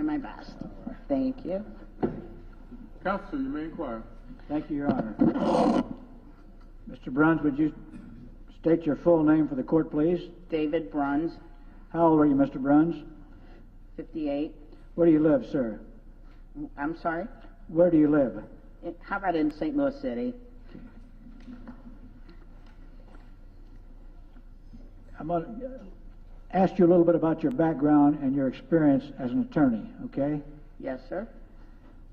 try my best. Thank you. Counsel, you may inquire. Thank you, Your Honor. Mr. Bruns, would you state your full name for the court, please? David Bruns, How old are you, Mr. Bruns? 58. Where do you live, sir? I'm sorry? Where do you live? How about in St. Louis City? I'm going to ask you a little bit about your background and your experience as an attorney, okay? Yes, sir.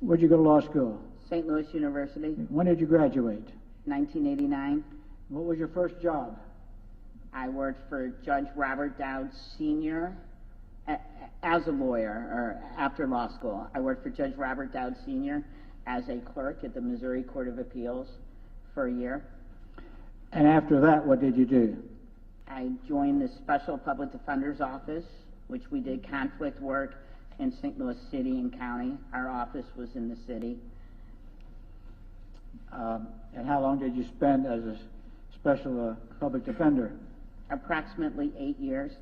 Where'd you go to law school? St. Louis University, When did you graduate? 1989. What was your first job? I worked for Judge Robert Dowd Sr. As a lawyer, or after law school. I worked for Judge Robert Dowd Sr. as a clerk at the Missouri Court of Appeals for a year. And after that, what did you do? I joined the Special Public Defender's Office, which we did conflict work in St. Louis City and County. Our office was in the city. And how long did you spend as a special public defender? Approximately 8 years.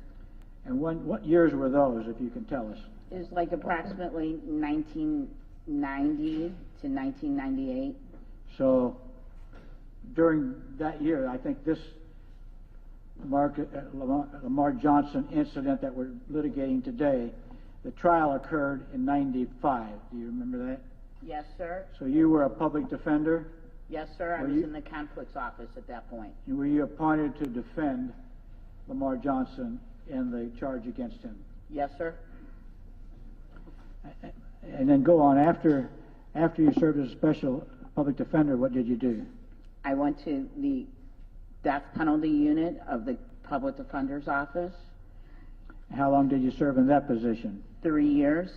And what years were those, if you can tell us? It was like approximately 1990 to 1998. So during that year, I think this Lamar Johnson incident that we're litigating today, the trial occurred in 95. Do you remember that? Yes, sir. So you were a public defender? Yes, sir. I was in the conflicts office at that point. And were you appointed to defend Lamar Johnson in the charge against him? Yes, sir. And then go on, after you served as a special public defender, what did you do? I went to the death penalty unit of the public defender's office. How long did you serve in that position? 3 years.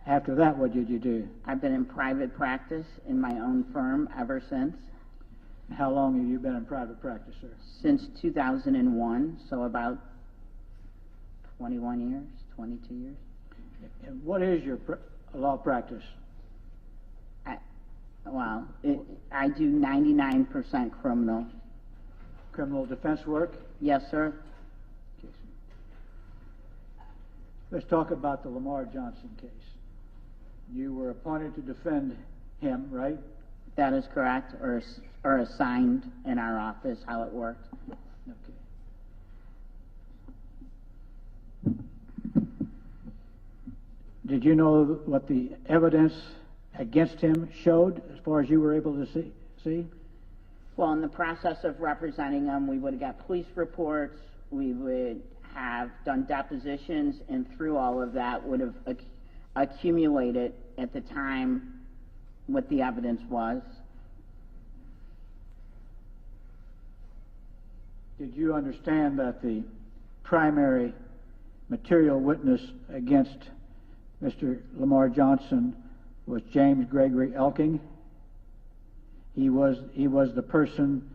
After that, what did you do? I've been in private practice in my own firm ever since. How long have you been in private practice, sir? Since 2001, so about 21 years, 22 years. And what is your law practice? I do 99% criminal. Criminal defense work? Yes, sir. Okay. Let's talk about the Lamar Johnson case. You were appointed to defend him, right? That is correct, or assigned in our office, how it worked. Okay. Did you know what the evidence against him showed, as far as you were able to see? Well, in the process of representing him, we would have got police reports, we would have done depositions, and through all of that would have accumulated at the time what the evidence was. Did you understand that the primary material witness against Mr. Lamar Johnson was James Gregory Elking? He was the person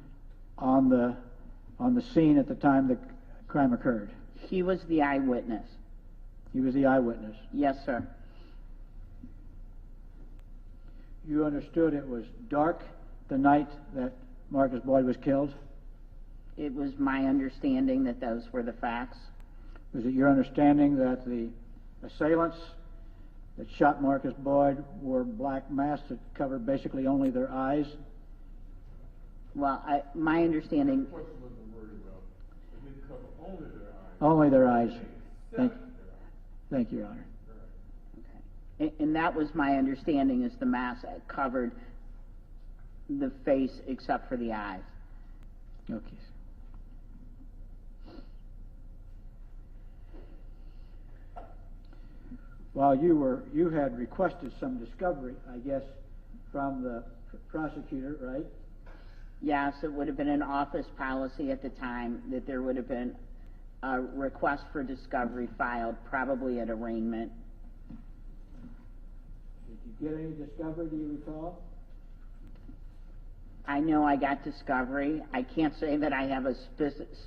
on the scene at the time the crime occurred. He was the eyewitness. He was the eyewitness. Yes, sir. You understood it was dark the night that Marcus Boyd was killed? It was my understanding that those were the facts. Was it your understanding that the assailants that shot Marcus Boyd wore black masks that covered basically only their eyes? Well, my understanding... The question wasn't worried about. It didn't cover only their eyes. Only their eyes. Thank you, Your Honor. Okay. And that was my understanding, is the mask covered the face except for the eyes. Okay. While you had requested some discovery, I guess, from the prosecutor, right? Yes, it would have been an office policy at the time that there would have been a request for discovery filed, probably at arraignment. Did you get any discovery, do you recall? I know I got discovery. I can't say that I have a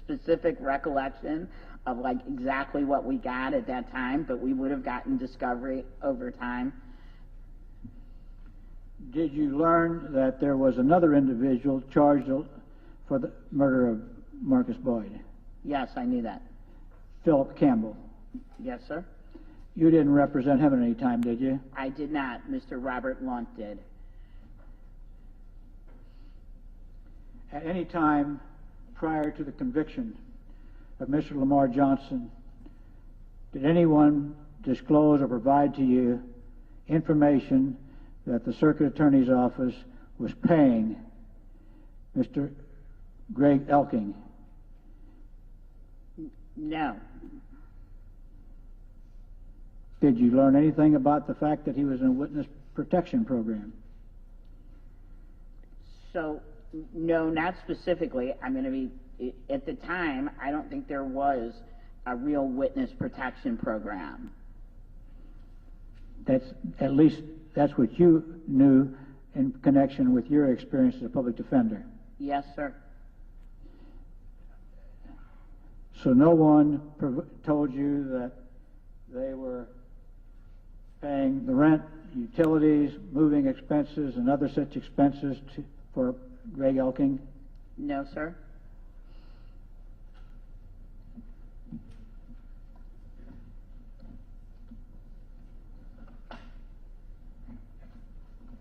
specific recollection of like exactly what we got at that time, but we would have gotten discovery over time. Did you learn that there was another individual charged for the murder of Marcus Boyd? Yes, I knew that. Philip Campbell. Yes, sir. You didn't represent him at any time, did you? I did not. Mr. Robert Lunt did. At any time prior to the conviction of Mr. Lamar Johnson, did anyone disclose or provide to you information that the Circuit Attorney's Office was paying Mr. Greg Elking? No. Did you learn anything about the fact that he was in a witness protection program? So, no, not specifically. I'm going to be, at the time, I don't think there was a real witness protection program. That's, at least, that's what you knew in connection with your experience as a public defender. Yes, sir. So no one told you that they were paying the rent, utilities, moving expenses, and other such expenses for Greg Elking? No, sir.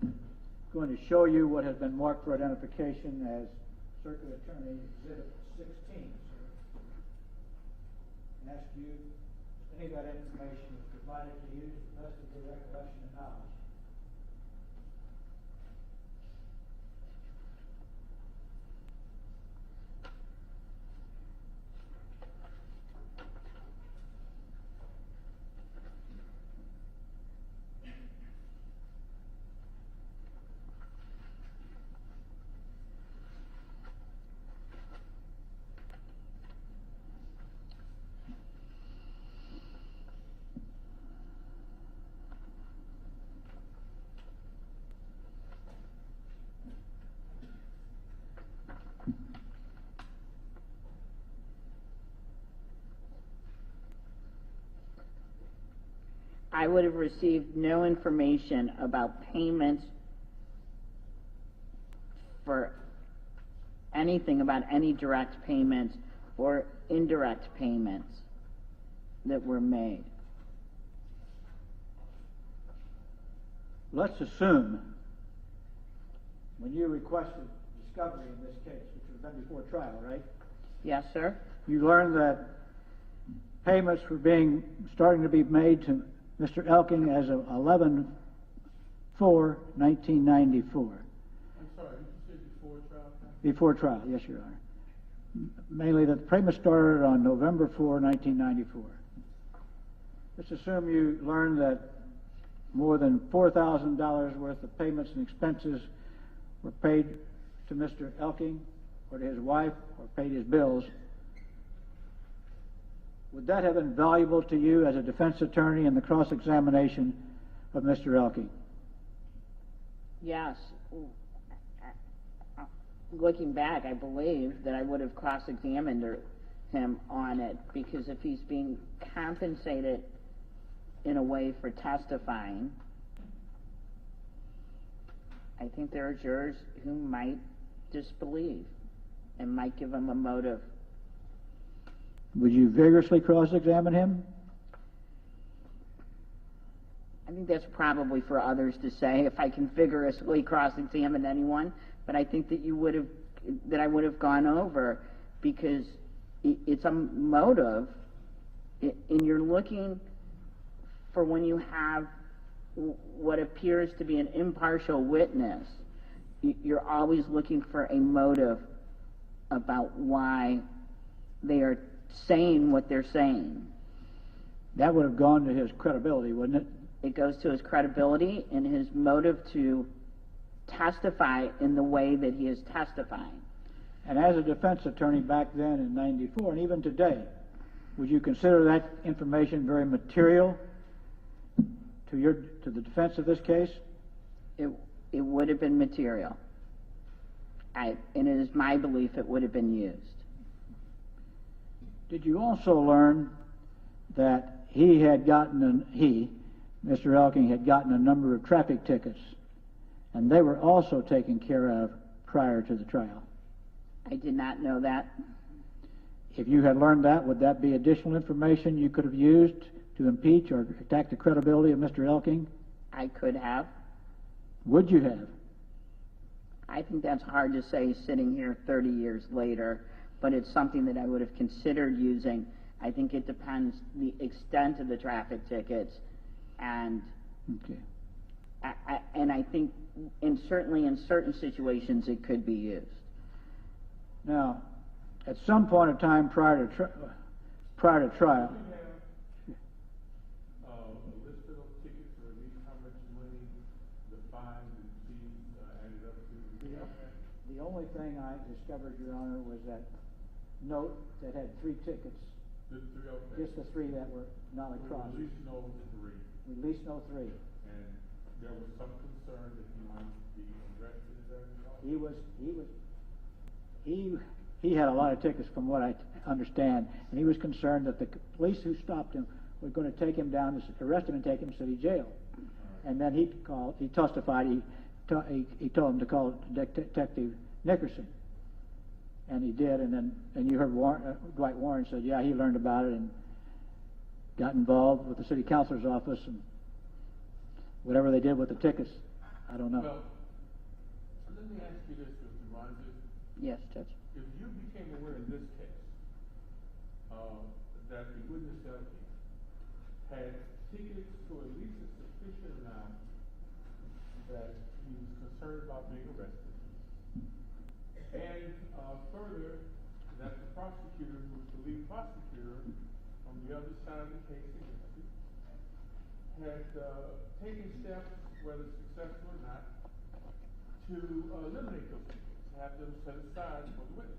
I'm going to show you what has been marked for identification as Circuit Attorney Exhibit 16, sir. And ask you if any of that information is provided to you to the best of your recollection and knowledge. I would have received no information about payments for anything about any direct payments or indirect payments that were made. Let's assume when you requested discovery in this case, which was done before trial, right? Yes, sir. You learned that payments were starting to be made to Mr. Elking as of 11/4/1994. I'm sorry, did you say before trial? Before trial, yes, Your Honor. Mainly that the payment started on November 4, 1994. Let's assume you learned that more than $4,000 worth of payments and expenses were paid to Mr. Elking or to his wife or paid his bills. Would that have been valuable to you as a defense attorney in the cross-examination of Mr. Elking? Yes. Looking back, I believe that I would have cross-examined him on it, because if he's being compensated in a way for testifying, I think there are jurors who might disbelieve and might give him a motive. Would you vigorously cross-examine him? I think that's probably for others to say, if I can vigorously cross-examine anyone, but I think that I would have gone over, because it's a motive, and you're looking for, when you have what appears to be an impartial witness, you're always looking for a motive about why they are saying what they're saying. That would have gone to his credibility, wouldn't it? It goes to his credibility and his motive to testify in the way that he is testifying. And as a defense attorney back then in '94, and even today, would you consider that information very material to the defense of this case? It would have been material. And it is my belief it would have been used. Did you also learn that Mr. Elking had gotten a number of traffic tickets, and they were also taken care of prior to the trial? I did not know that. If you had learned that, would that be additional information you could have used to impeach or attack the credibility of Mr. Elking? I could have. Would you have? I think that's hard to say sitting here 30 years later, but it's something that I would have considered using. I think it depends the extent of the traffic tickets, and Okay. I think certainly in certain situations it could be used. Now, at some point in time prior to trial, Do you have a list of those tickets, or at least how much money the fines and fees added up to? Do you have that? the only thing I discovered, Your Honor, was that note that had 3 tickets, Just three, okay. just the 3 that were not So across. at least know three, We at least know 3. and there was some concern that he might be arrested, is that right? He had a lot of tickets from what I understand, and he was concerned that the police who stopped him were going to take him down, arrest him and take him to city jail. And then he testified, he told him to call Detective Nickerson. And he did, and you heard Dwight Warren said, yeah, he learned about it and got involved with the city councilor's office, and whatever they did with the tickets, I don't know. Well, let me ask you this, Mr. Rogers. Yes, Judge. If you became aware in this case, that the witness Elking had tickets to at least a sufficient amount that he was concerned about being arrested, and further, that the prosecutor, who was the lead prosecutor on the other side of the case against you, had taken steps, whether successful or not, to eliminate those tickets, have them set aside for the witness.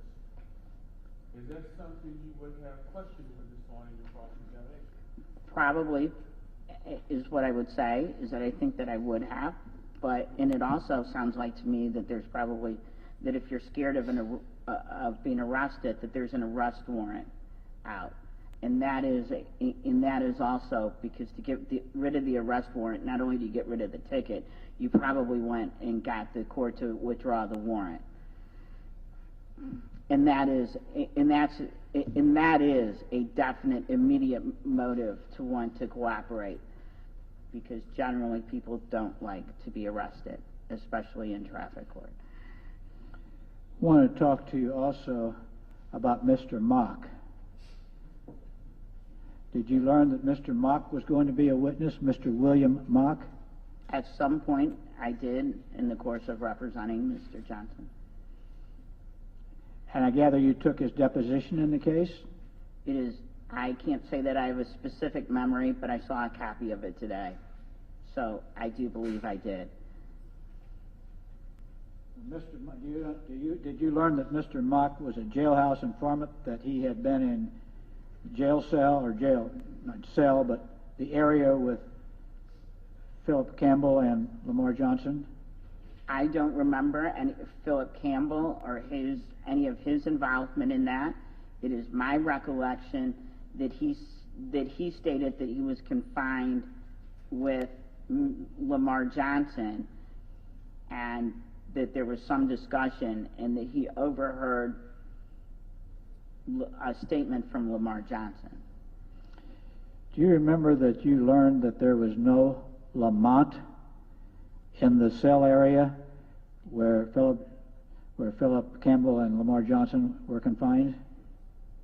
Is that something you would have questioned with this on in your cross-examination? Probably is what I would say, is that I think that I would have, and it also sounds like to me that there's probably, that if you're scared of being arrested, that there's an arrest warrant out. And that is also because to get rid of the arrest warrant, not only do you get rid of the ticket, you probably went and got the court to withdraw the warrant. And that is a definite immediate motive to want to cooperate, because generally people don't like to be arrested, especially in traffic court. I want to talk to you also about Mr. Mock. Did you learn that Mr. Mock was going to be a witness, Mr. William Mock? At some point, I did in the course of representing Mr. Johnson. And I gather you took his deposition in the case? I can't say that I have a specific memory, but I saw a copy of it today. So I do believe I did. Did you learn that Mr. Mock was a jailhouse informant, that he had been in jail cell, or jail, not cell, but the area with Philip Campbell and Lamar Johnson? I don't remember Philip Campbell or any of his involvement in that. It is my recollection that he stated that he was confined with Lamar Johnson, and that there was some discussion, and that he overheard a statement from Lamar Johnson. Do you remember that you learned that there was no Lamont in the cell area where Philip Campbell and Lamar Johnson were confined?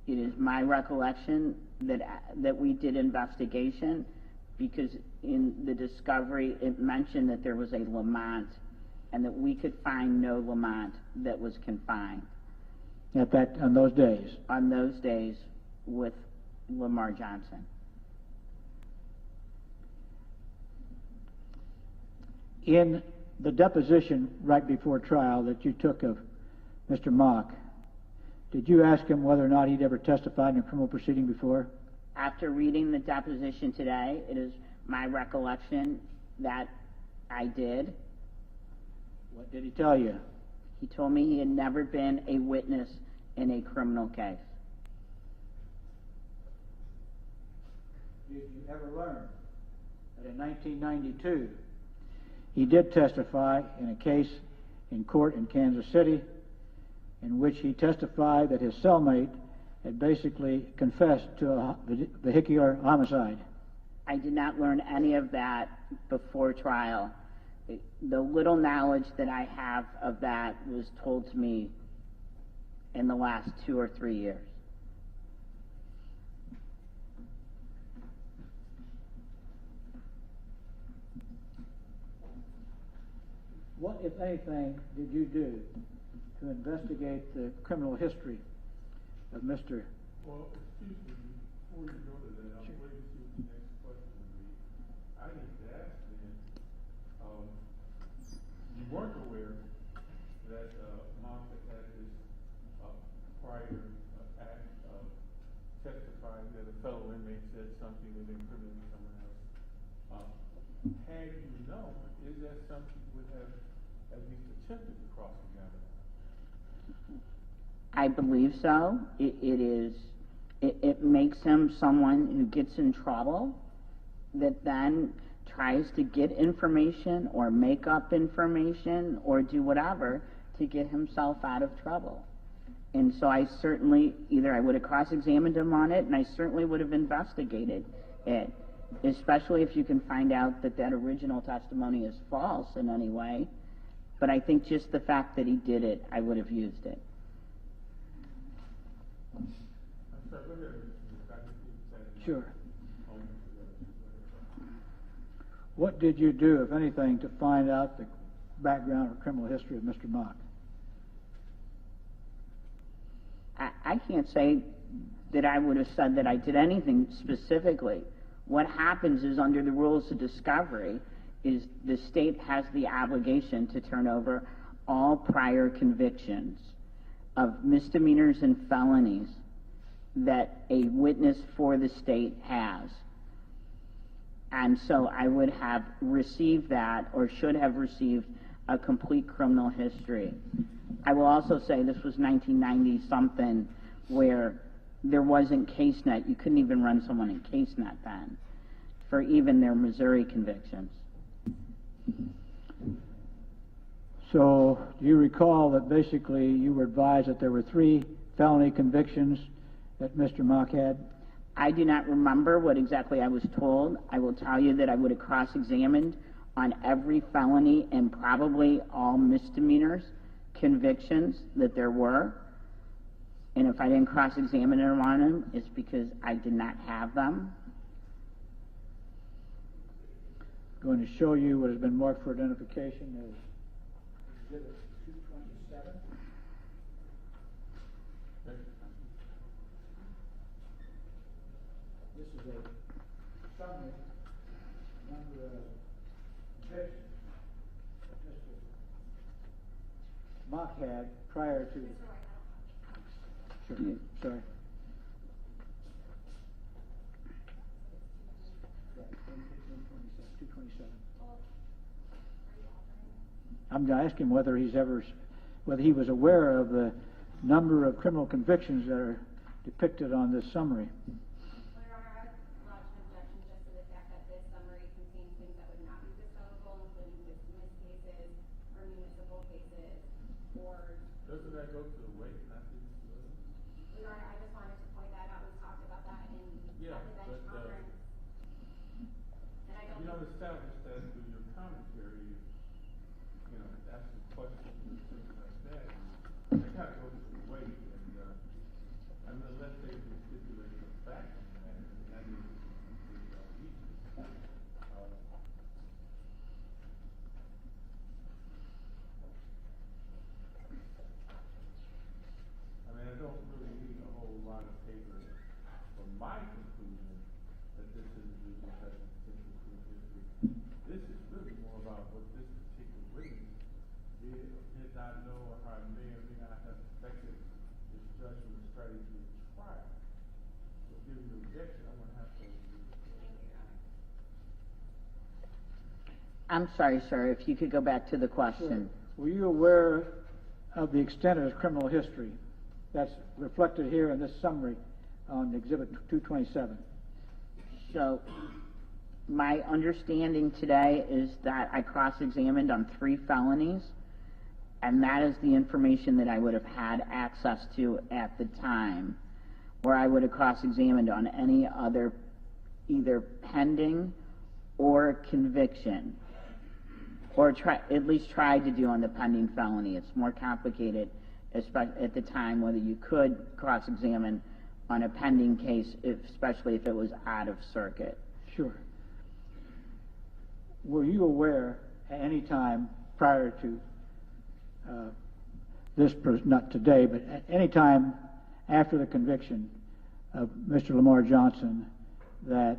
It is my recollection that we did investigation, because in the discovery it mentioned that there was a Lamont, and that we could find no Lamont that was confined On those days? On those days with Lamar Johnson. In the deposition right before trial that you took of Mr. Mock, did you ask him whether or not he'd ever testified in a criminal proceeding before? After reading the deposition today, it is my recollection that I did. What did he tell you? He told me he had never been a witness in a criminal case. Did you ever learn that in 1992 he did testify in a case in court in Kansas City, in which he testified that his cellmate had basically confessed to a vehicular homicide? I did not learn any of that before trial. The little knowledge that I have of that was told to me in the last 2 or 3 years. What, if anything, did you do to investigate the criminal history of Mr. Well, excuse me, before you go to that, I'm waiting to see what the next question would be. I need to ask then, you weren't aware that Monica had this prior act of testifying that a fellow inmate said something that incriminated someone else. Had you known, is that something you would have at least attempted to cross-examine? I believe so. It makes him someone who gets in trouble that then tries to get information or make up information or do whatever to get himself out of trouble. And so I certainly, either I would have cross-examined him on it, and I certainly would have investigated it, especially if you can find out that that original testimony is false in any way. But I think just the fact that he did it, I would have used it. Sure. What did you do, if anything, to find out the background or criminal history of Mr. Mock? I can't say that I would have said that I did anything specifically. What happens is, under the rules of discovery, is the state has the obligation to turn over all prior convictions of misdemeanors and felonies that a witness for the state has. And so I would have received that, or should have received, a complete criminal history. I will also say this was 1990-something, where there wasn't CaseNet. You couldn't even run someone in CaseNet then, for even their Missouri convictions. So, do you recall that basically you were advised that there were 3 felony convictions that Mr. Mock had? I do not remember what exactly I was told. I will tell you that I would have cross-examined on every felony and probably all misdemeanors convictions that there were. And if I didn't cross-examine him on them, it's because I did not have them. Going to show you what has been marked for identification as Exhibit 227. This is a summary number of convictions that Mr. Mock had prior to. Sure. Sorry. I'm going to ask him whether he was aware of the number of criminal convictions that are depicted on this summary. Well, Your Honor, I would lodge an objection just to the fact that this summary contains things that would not be discoverable, including dismissed cases or municipal cases or. Doesn't that go to the weight, not the disability? Your Honor, I just wanted to point that out. We talked about that in at the bench conference. And I don't. You don't establish that through your commentary. You know, asking questions and things like that. It kind of goes to the weight, and unless they can stipulate the fact on that, that is weakness. I mean, I don't really need a whole lot of paper for my conclusion that this individual has extensive criminal history. This is really more about what this particular witness did or did not know, or how it may or may not have affected his judgment or strategy in trial. So given the objection, I'm going to have to agree. I'm sorry, sir, if you could go back to the question. Sure. Were you aware of the extent of his criminal history? That's reflected here in this summary on Exhibit 227. So my understanding today is that I cross-examined on 3 felonies, and that is the information that I would have had access to at the time. Where I would have cross-examined on any other, either pending or conviction, or at least tried to do on the pending felony. It's more complicated, especially at the time, whether you could cross-examine on a pending case, especially if it was out of circuit. Sure. Were you aware at any time prior to not today, but at any time after the conviction of Mr. Lamar Johnson, that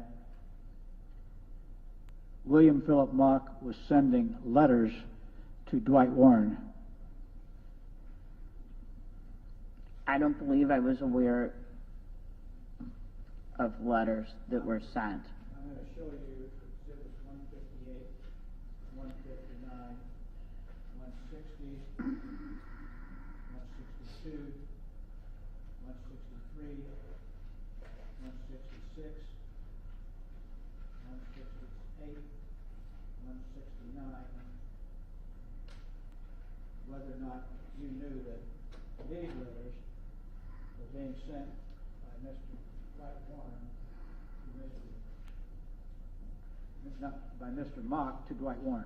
William Philip Mock was sending letters to Dwight Warren? I don't believe I was aware of letters that were sent. I'm going to show you Exhibits 158, 159, 160, 162, 163, 166, 168, 169. Whether or not you knew that these letters were being sent by Mr. Dwight Warren to not by Mr. Mock to Dwight Warren.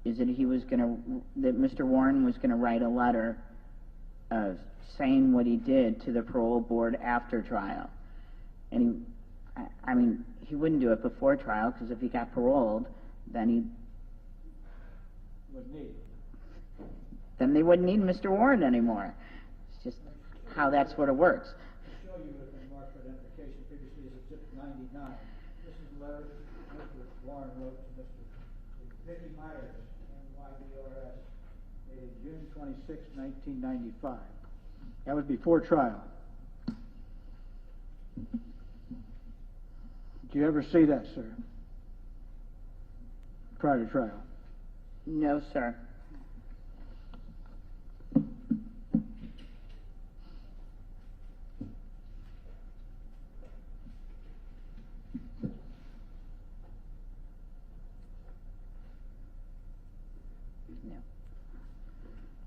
Is that that Mr. Warren was gonna write a letter saying what he did to the parole board after trial. And I mean, he wouldn't do it before trial, because if he got paroled, then they wouldn't need Mr. Warren anymore. It's just how that sort of works. I'll show you the marked for identification previously as Exhibit 99. This is a letter Mr. Warren wrote to Mr. Vicky Myers, NYDRS, dated June 26, 1995. That was before trial. Did you ever see that, sir? Prior to trial? No, sir.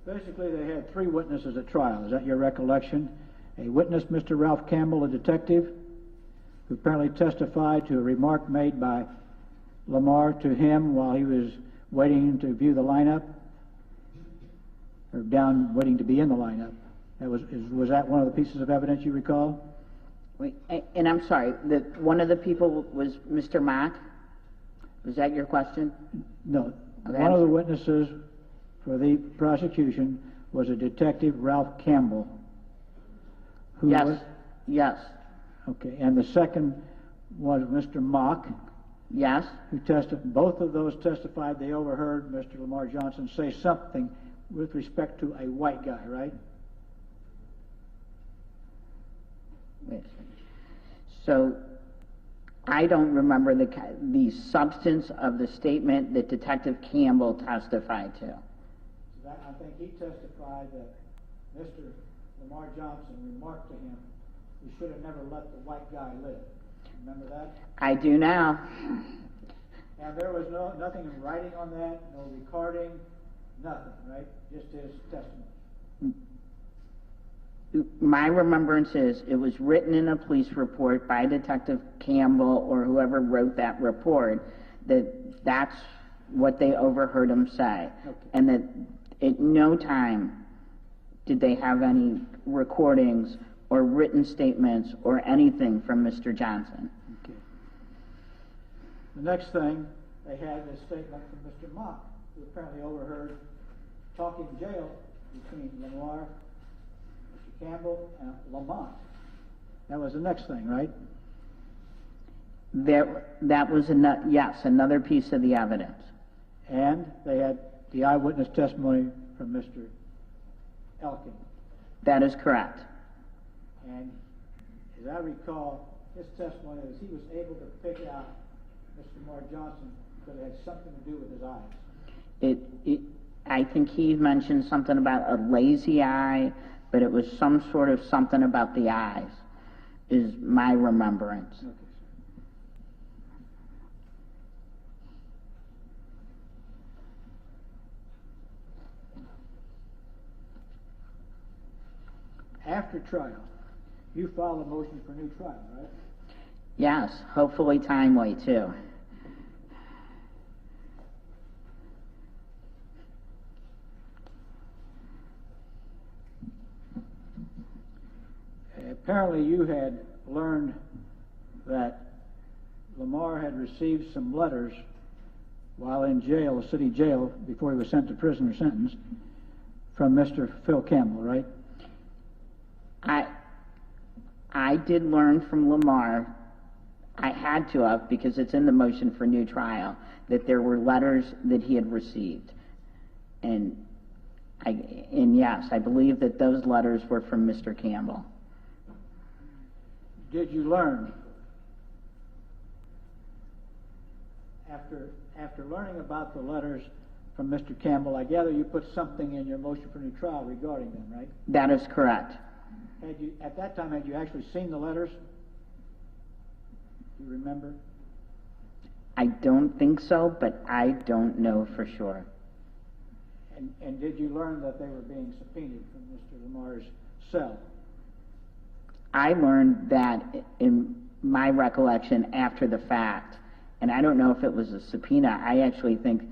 Basically, they had three witnesses at trial. Is that your recollection? A witness, Mr. Ralph Campbell, a detective, who apparently testified to a remark made by Lamar to him while he was waiting to view the lineup, or waiting to be in the lineup. Was that one of the pieces of evidence you recall? Wait, and I'm sorry, one of the people was Mr. Mock? Was that your question? No. Okay, One of the witnesses for the prosecution was a detective, Ralph Campbell. Who Yes. was? Yes. Okay, and the second was Mr. Mock, Yes? Both of those testified they overheard Mr. Lamar Johnson say something with respect to a white guy, right? Wait a second. So, I don't remember the substance of the statement that Detective Campbell testified to. I think he testified that Mr. Lamar Johnson remarked to him, "You should have never let the white guy live." Remember that? I do now. And there was nothing in writing on that, no recording, nothing, right? Just his testimony. My remembrance is it was written in a police report by Detective Campbell or whoever wrote that report that's what they overheard him say. Okay. And that at no time did they have any recordings or written statements or anything from Mr. Johnson. Okay. The next thing, they had a statement from Mr. Mock, who apparently overheard talking jail between Lamar, Mr. Campbell, and Lamont. That was the next thing, right? That was another piece of the evidence. And they had the eyewitness testimony from Mr. Elking. That is correct. And as I recall, his testimony was he was able to pick out Mr. Lamar Johnson because it had something to do with his eyes. I think he mentioned something about a lazy eye, but it was some sort of something about the eyes, is my remembrance. Okay, sir. After trial, you filed a motion for new trial, right? Yes, hopefully timely too. Apparently you had learned that Lamar had received some letters while in jail, city jail, before he was sent to prison or sentenced, from Mr. Phil Campbell, right? I did learn from Lamar, I had to have, because it's in the motion for new trial, that there were letters that he had received. And yes, I believe that those letters were from Mr. Campbell. Did you learn, after learning about the letters from Mr. Campbell, I gather you put something in your motion for new trial regarding them, right? That is correct. At that time, had you actually seen the letters? Do you remember? I don't think so, but I don't know for sure. And did you learn that they were being subpoenaed from Mr. Lamar's cell? I learned that in my recollection after the fact, and I don't know if it was a subpoena. I actually think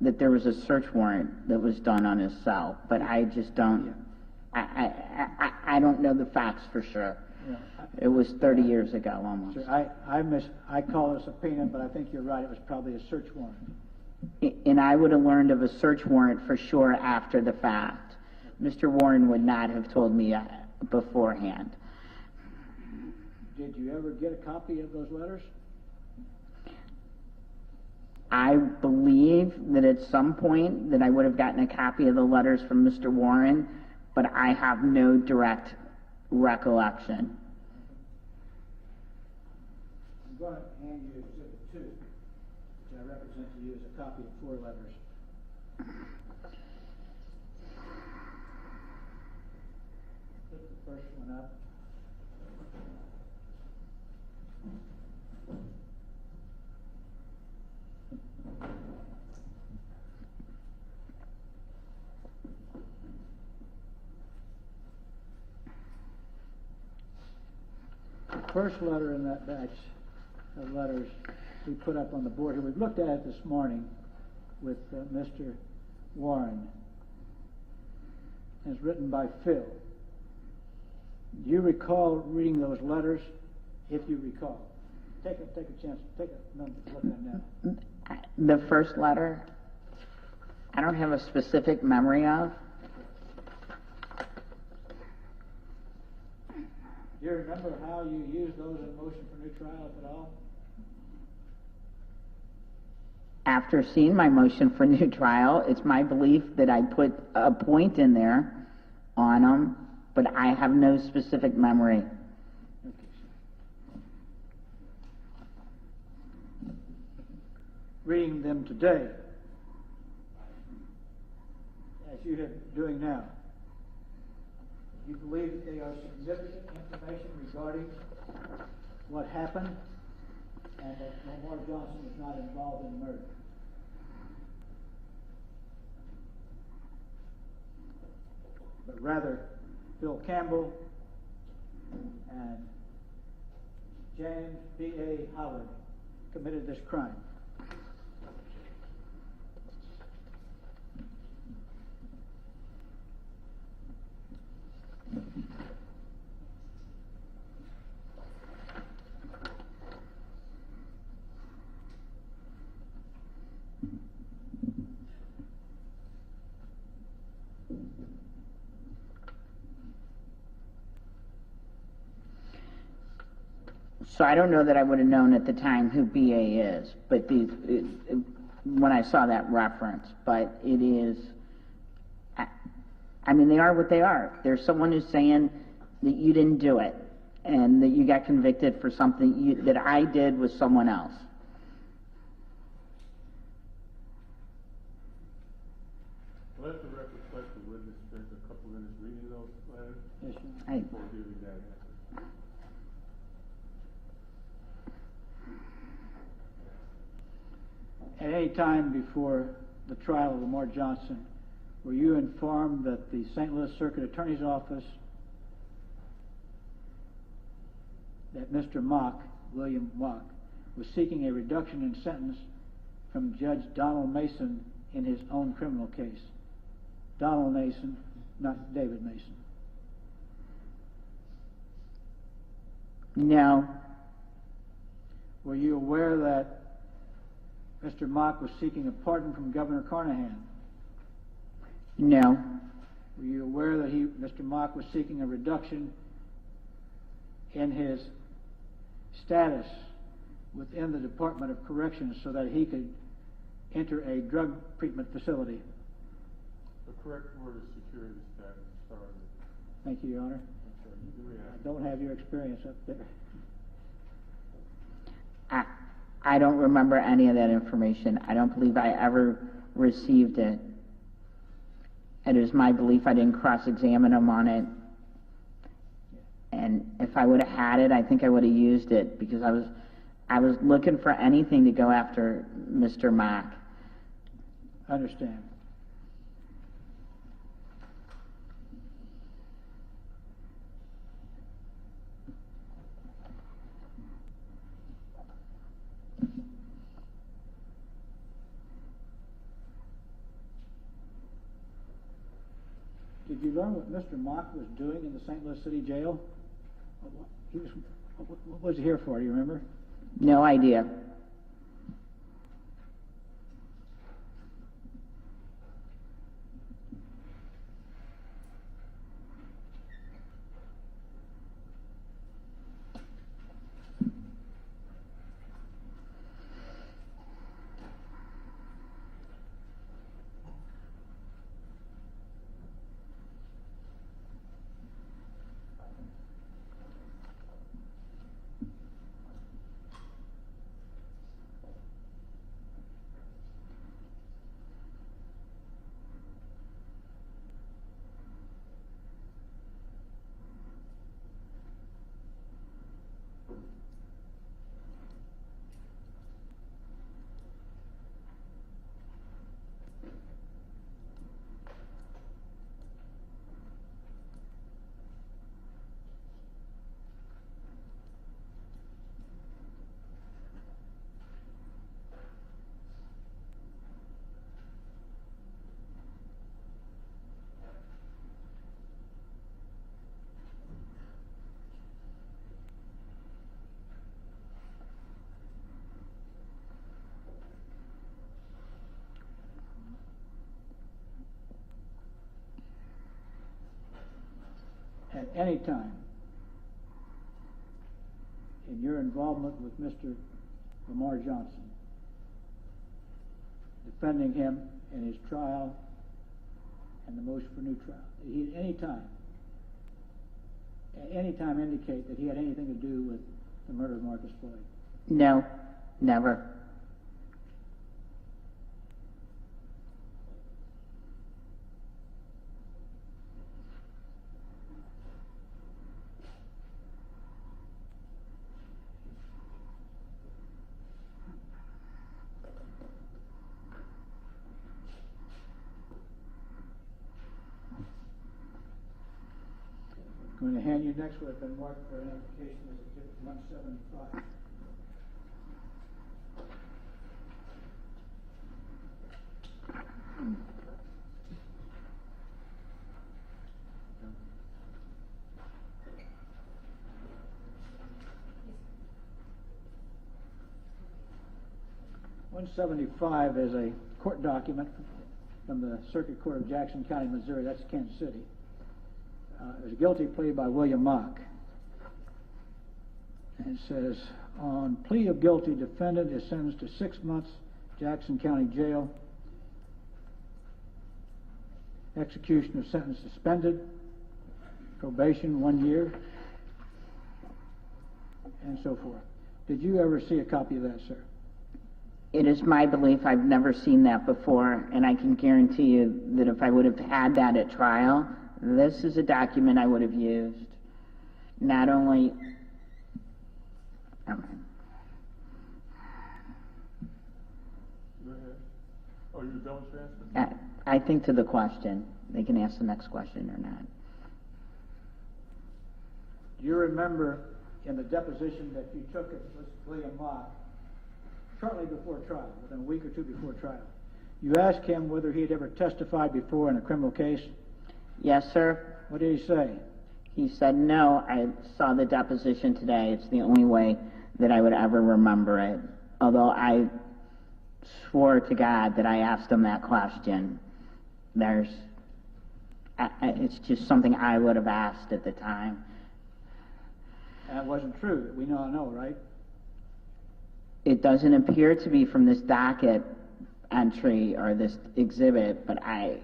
that there was a search warrant that was done on his cell, but I just don't. Yeah. I don't know the facts for sure. Yeah. It was 30 years ago almost. Sure. I call it a subpoena, but I think you're right. It was probably a search warrant. And I would have learned of a search warrant for sure after the fact. Mr. Warren would not have told me beforehand. Did you ever get a copy of those letters? I believe that at some point that I would have gotten a copy of the letters from Mr. Warren, but I have no direct recollection. I'm going to hand you Exhibit 2, which I represent to you as a copy of 4 letters. Put the first one up. The first letter in that batch of letters we put up on the board here. We've looked at it this morning with Mr. Warren. It's written by Phil. Do you recall reading those letters? If you recall, take a chance, take a number, look at them now. The first letter, I don't have a specific memory of. Do you remember how you used those in motion for new trial, if at all? After seeing my motion for new trial, it's my belief that I put a point in there on them, but I have no specific memory. Reading them today, as you have doing now, you believe that they are significant information regarding what happened and that Lamar Johnson was not involved in the murder? But rather, Bill Campbell and James B.A. Howard committed this crime. So I don't know that I would have known at the time who BA is, but when I saw that reference, but it is, I mean, they are what they are. There's someone who's saying that you didn't do it and that you got convicted for something that I did with someone else. Let the record reflect the witness spent a couple minutes reading those letters Yes, before giving that answer. At any time before the trial of Lamar Johnson, were you informed that the St. Louis Circuit Attorney's Office, that Mr. Mock, William Mock, was seeking a reduction in sentence from Judge Donald Mason in his own criminal case? Donald Mason, not David Mason. No. Were you aware that Mr. Mock was seeking a pardon from Governor Carnahan? No. Were you aware that Mr. Mock was seeking a reduction in his status within the Department of Corrections so that he could enter a drug treatment facility? The correct word is security status. Sorry. Thank you, Your Honor. Okay, you can react. I don't have your experience up there. I don't remember any of that information. I don't believe I ever received it. It is my belief I didn't cross-examine him on it. And if I would have had it, I think I would have used it because I was looking for anything to go after Mr. Mock. I understand. Did you learn what Mr. Mock was doing in the St. Louis City Jail? What was he here for, do you remember? No idea. At any time in your involvement with Mr. Lamar Johnson, defending him in his trial and the motion for new trial? Did he at any time indicate that he had anything to do with the murder of Marcus Floyd? No, never. I'm going to hand you next what has been marked for identification as Exhibit 175. .175 is a court document from the Circuit Court of Jackson County, Missouri. That's Kansas City. It was a guilty plea by William Mock. And it says, on plea of guilty, defendant is sentenced to 6 months Jackson County jail, execution of sentence suspended, probation 1 year, and so forth. Did you ever see a copy of that, sir? It is my belief I've never seen that before, and I can guarantee you that if I would have had that at trial, this is a document I would have used. Not only... Go ahead. Oh, you done with your answer? I think to the question. They can ask the next question or not. Do you remember in the deposition that you took of William Mock, shortly before trial, within a week or two before trial, you asked him whether he had ever testified before in a criminal case? Yes, sir. What did he say? He said, no, I saw the deposition today. It's the only way that I would ever remember it. Although I swore to God that I asked him that question. It's just something I would have asked at the time. That wasn't true. We now know, right? It doesn't appear to be from this docket entry or this exhibit, but I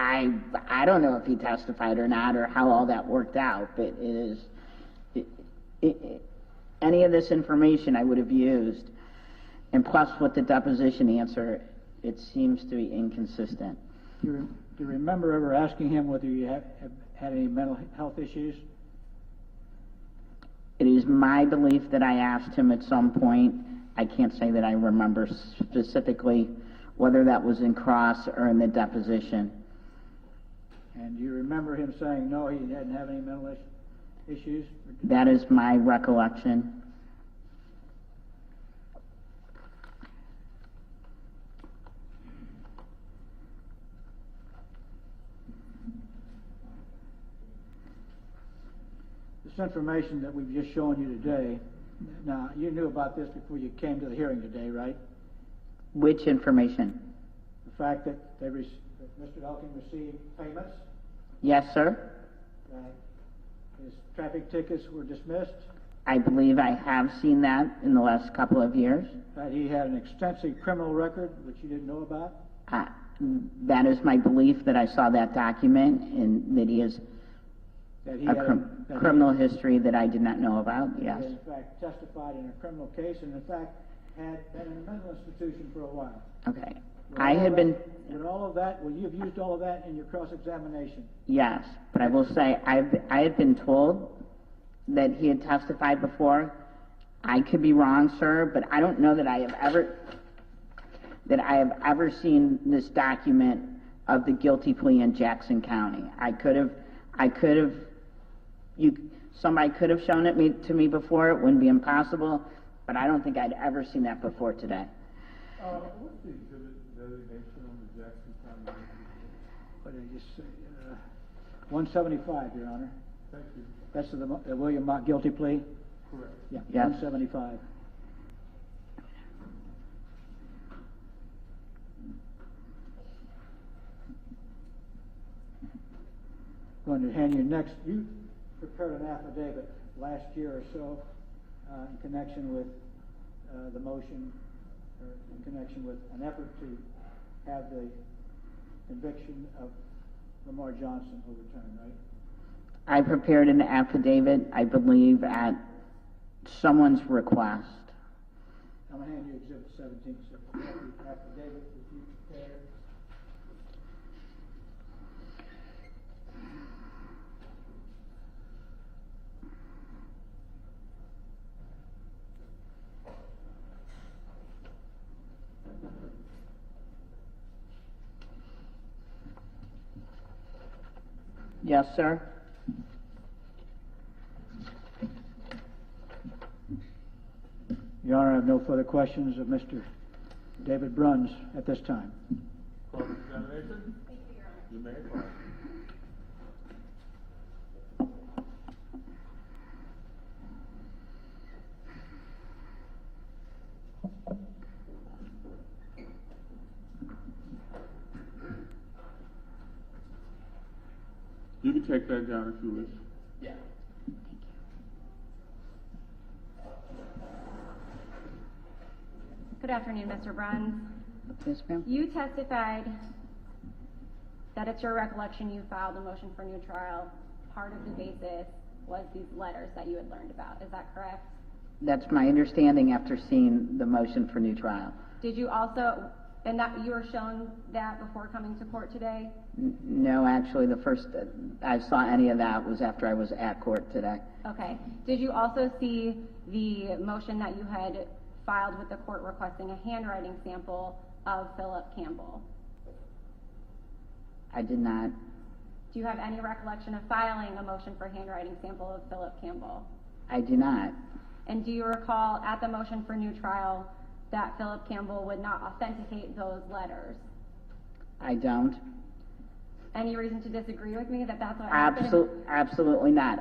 don't know if he testified or not or how all that worked out, but any of this information I would have used, and plus with the deposition answer, it seems to be inconsistent. Do you remember ever asking him whether you had any mental health issues? It is my belief that I asked him at some point. I can't say that I remember specifically whether that was in cross or in the deposition. And do you remember him saying no, he didn't have any mental issues? That is my recollection. This information that we've just shown you today, now you knew about this before you came to the hearing today, right? Which information? The fact that that Mr. Elking received payments, Yes, sir. that his traffic tickets were dismissed, I believe I have seen that in the last couple of years. that he had an extensive criminal record which you didn't know about, That is my belief that I saw that document and that he has that he a had criminal history that I did not know about, yes. He had in fact testified in a criminal case and in fact had been in a mental institution for a while. Okay. Would I all had that- been, Will you have used all of that in your cross-examination? yes, but I will say I had been told that he had testified before. I could be wrong, sir, but I don't know that I have ever seen this document of the guilty plea in Jackson County. Somebody could have shown it to me before. It wouldn't be impossible, but I don't think I'd ever seen that before today. What's the exhibit designation on the Jackson County? What did I just say? 175, Your Honor. Thank you. That's the William Mott guilty plea? Correct. Yeah, Yes. 175. Going to hand you next. You prepared an affidavit last year or so in connection with the motion or in connection with an effort to have the conviction of Lamar Johnson overturned, right? I prepared an affidavit, I believe, at someone's request. I'm going to hand you Exhibit 17, sir. You have the affidavit that you prepared. Yes, sir? Your Honor, I have no further questions of Mr. David Bruns at this time. Cross-examination? Thank you, Your Honor. You may apply. You can take that down if you wish. Yeah. Good afternoon, Mr. Bruns. Yes, ma'am? You testified that it's your recollection you filed a motion for new trial. Part of the basis was these letters that you had learned about. Is that correct? That's my understanding after seeing the motion for new trial. Did you also, and that you were shown that before coming to court today? No, actually, the first I saw any of that was after I was at court today. Okay. Did you also see the motion that you had filed with the court requesting a handwriting sample of Philip Campbell? I did not. Do you have any recollection of filing a motion for handwriting sample of Philip Campbell? I do not. And do you recall at the motion for new trial that Philip Campbell would not authenticate those letters? I don't. Any reason to disagree with me that that's what happened? Absolutely not.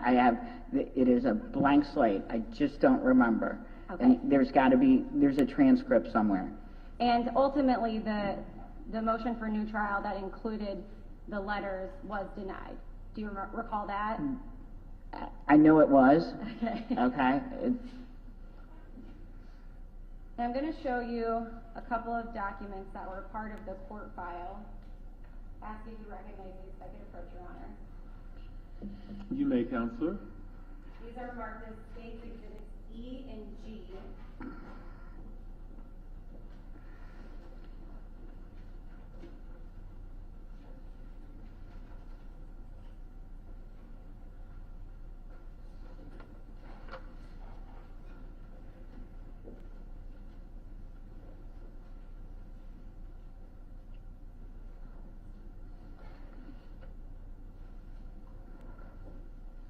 It is a blank slate. I just don't remember. Okay. And there's a transcript somewhere. And ultimately, the motion for new trial that included the letters was denied. Do you recall that? I know it was. Okay. Okay. I'm going to show you a couple of documents that were part of the court file. Ask if you recognize these. If I could approach, Your Honor. You may, Counselor. These are marked as State Exhibits E and G.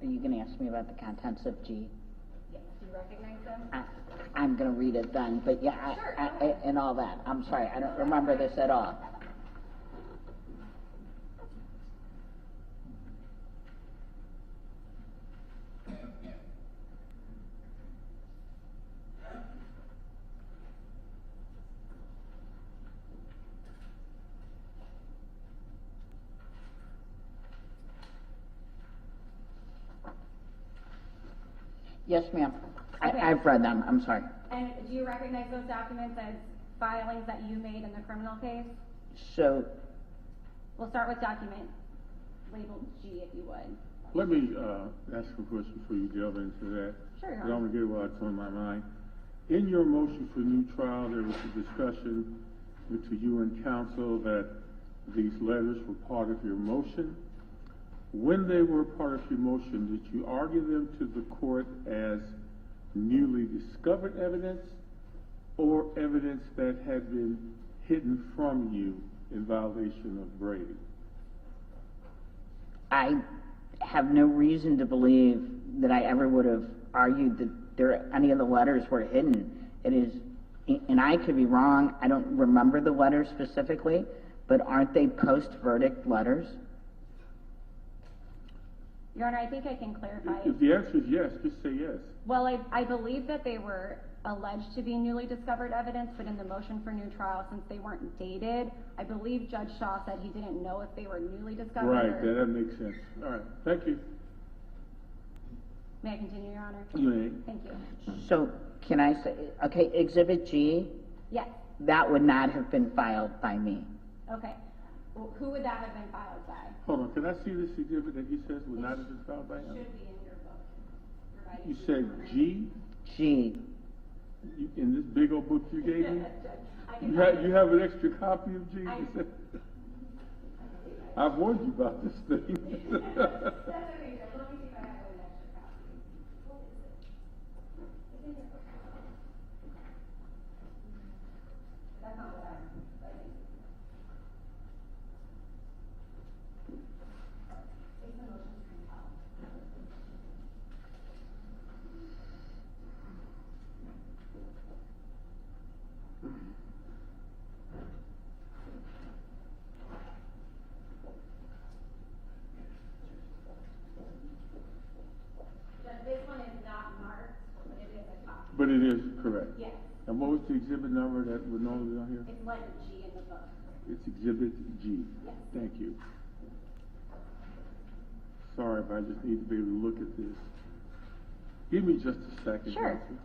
Are you going to ask me about the contents of G? Yes. Do you recognize them? I'm going to read it then, but yeah, Sure. and all that. I'm sorry, I don't remember this at all. Yes, ma'am. Okay. I've read them. I'm sorry. And do you recognize those documents as filings that you made in the criminal case? So, We'll start with document labeled G, if you would. Let me ask a question before you delve into that. Sure, Your Because I Honor. want to get what's on my mind. In your motion for new trial, there was a discussion between you and counsel that these letters were part of your motion. When they were part of your motion, did you argue them to the court as newly discovered evidence or evidence that had been hidden from you in violation of Brady? I have no reason to believe that I ever would have argued that any of the letters were hidden. It is, and I could be wrong, I don't remember the letters specifically, but aren't they post-verdict letters? Your Honor, I think I can clarify. If the answer is yes, just say yes. Well, I believe that they were alleged to be newly discovered evidence, but in the motion for new trial, since they weren't dated, I believe Judge Shaw said he didn't know if they were newly discovered. Right, that makes sense. All right, thank you. May I continue, Your Honor? You may. Thank you. So, can I say, okay, Exhibit G, Yes. That would not have been filed by me. Okay. Well, who would that have been filed by? Hold on, can I see this exhibit that he says would not have been filed by him? Should be in your book. provided You to said the G? G. In this big old book you gave me? I can You have an extra copy of G? I've warned you about this thing. That's okay, Jeff. Let me see if I have an extra copy. What is it? It's in your book. That's not what I think. It's the motion to compel. This one is not marked, but it is a copy. But it is correct. Yes. And what was the exhibit number that would normally be on here? It's letter G in the book. It's exhibit G. Yes. Thank you. Sorry, but I just need to be able to look at this. Give me just a second. Sure. Nancy.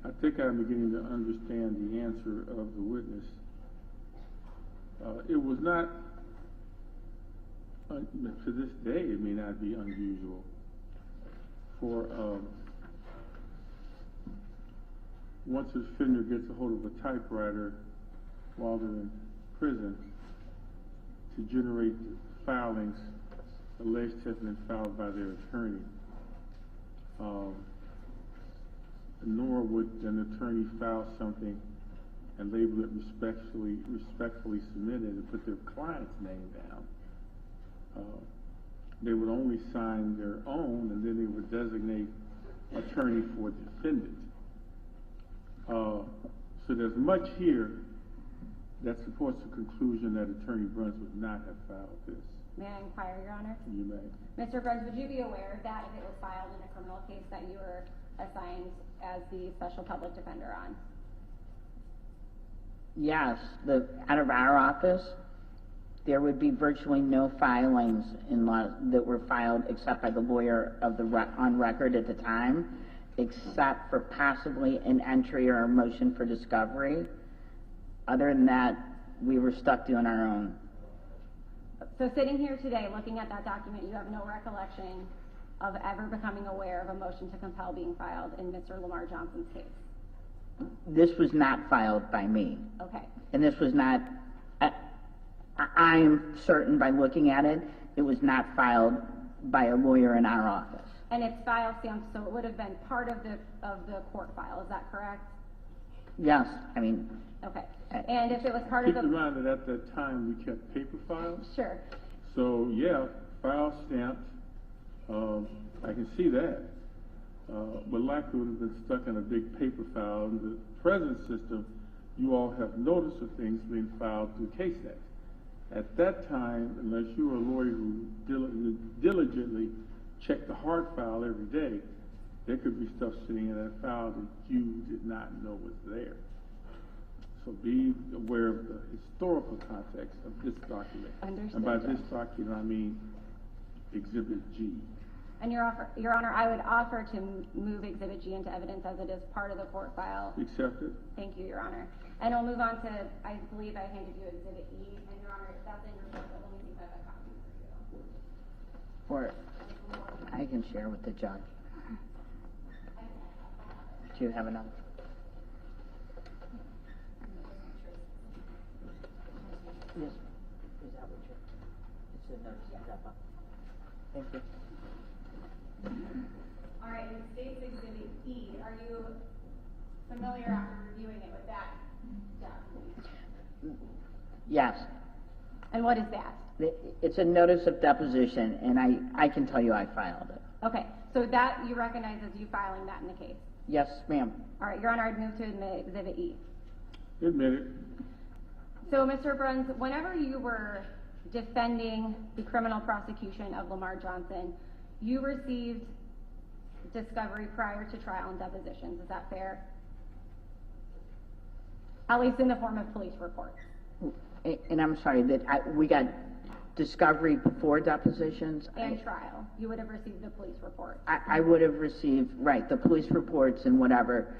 I think I'm beginning to understand the answer of the witness. It was not, to this day, it may not be unusual for, once a offender gets a hold of a typewriter while they're in prison, to generate filings alleged to have been filed by their attorney. Nor would an attorney file something and label it respectfully submitted and put their client's name down. They would only sign their own, and then they would designate attorney for defendant. So there's much here that supports the conclusion that Attorney Bruns would not have filed this. May I inquire, Your Honor? You may. Mr. Bruns, would you be aware that if it was filed in a criminal case that you were assigned as the special public defender on? Yes, out of our office, there would be virtually no filings that were filed except by the lawyer of on record at the time, except for possibly an entry or a motion for discovery. Other than that, we were stuck doing our own. So sitting here today, looking at that document, you have no recollection of ever becoming aware of a motion to compel being filed in Mr. Lamar Johnson's case? This was not filed by me. Okay. And this was not, I'm certain by looking at it, it was not filed by a lawyer in our office. And it's file stamped, so it would have been part of the court file, is that correct? Yes, I mean. Okay. And if it was part of the... Keep in mind that at that time we kept paper files. Sure. So, yeah, file stamped, I can see that. But likely would have been stuck in a big paper file. In the present system, you all have notice of things being filed through CaseX. At that time, unless you were a lawyer who diligently checked the hard file every day, there could be stuff sitting in that file that you did not know was there. So be aware of the historical context of this document. Understood. And by this document, I mean Exhibit G. And Your Honor, I would offer to move Exhibit G into evidence as it is part of the court file. Accepted? Thank you, Your Honor. And we'll move on to, I believe I handed you Exhibit E, and Your Honor, that's in your book, but let me see if I have a copy for you. Or I can share with the judge. Do you have enough? Yes. Is that what it's in there? Thank you. All right, in State's Exhibit E, are you familiar after reviewing it with that document? Yes. And what is that? It's a notice of deposition, and I can tell you I filed it. Okay, so that you recognize as you filing that in the case? Yes, ma'am. All right, Your Honor, I'd move to admit Exhibit E. Admit it. So, Mr. Bruns, whenever you were defending the criminal prosecution of Lamar Johnson, you received discovery prior to trial and depositions. Is that fair? At least in the form of police reports. And I'm sorry, we got discovery before depositions? And trial. You would have received the police report. I would have received, right, the police reports and whatever.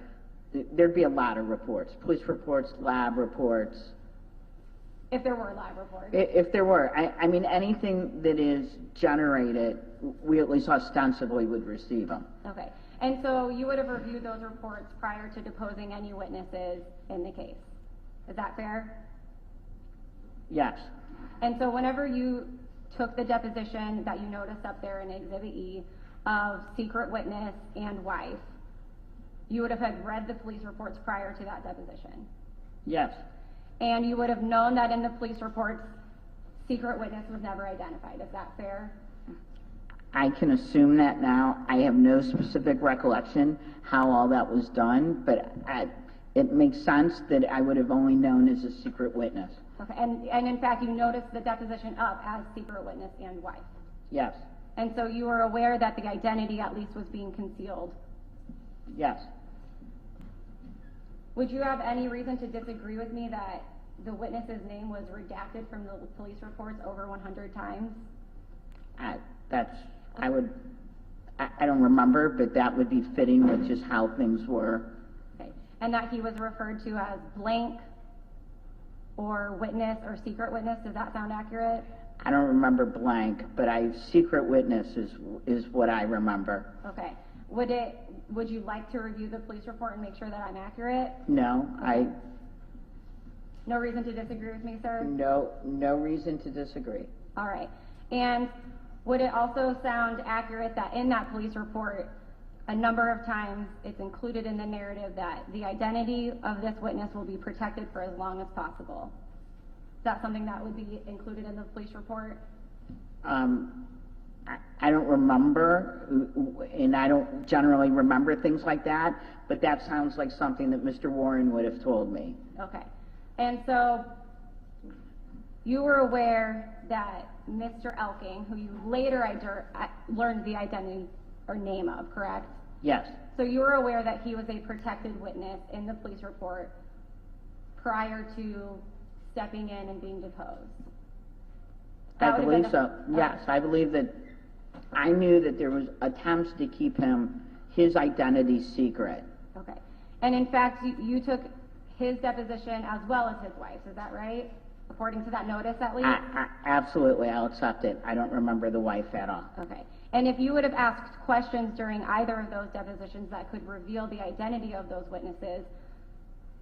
There'd be a lot of reports. Police reports, lab reports. If there were lab reports. If there were. I mean, anything that is generated, we at least ostensibly would receive them. Okay. And so you would have reviewed those reports prior to deposing any witnesses in the case. Is that fair? Yes. And so whenever you took the deposition that you noticed up there in Exhibit E of secret witness and wife, you would have had read the police reports prior to that deposition. Yes. And you would have known that in the police reports, secret witness was never identified. Is that fair? I can assume that now. I have no specific recollection how all that was done, but it makes sense that I would have only known as a secret witness. Okay. And in fact, you noticed the deposition up as secret witness and wife. Yes. And so you were aware that the identity at least was being concealed. Yes. Would you have any reason to disagree with me that the witness's name was redacted from the police reports over 100 times? I don't remember, but that would be fitting with just how things were. Okay. And that he was referred to as blank or witness or secret witness, does that sound accurate? I don't remember blank, but secret witness is what I remember. Okay. Would you like to review the police report and make sure that I'm accurate? No, okay. No reason to disagree with me, sir? No reason to disagree. All right. And would it also sound accurate that in that police report, a number of times it's included in the narrative that the identity of this witness will be protected for as long as possible? Is that something that would be included in the police report? I don't remember, and I don't generally remember things like that, but that sounds like something that Mr. Warren would have told me. Okay. And so you were aware that Mr. Elking, who you later learned the identity or name of, correct? Yes. So you were aware that he was a protected witness in the police report prior to stepping in and being deposed? I believe so. Yes, I believe that I knew that there was attempts to keep his identity secret. Okay. And in fact, you took his deposition as well as his wife's, is that right? According to that notice, at least? Absolutely, I'll accept it. I don't remember the wife at all. Okay. And if you would have asked questions during either of those depositions that could reveal the identity of those witnesses,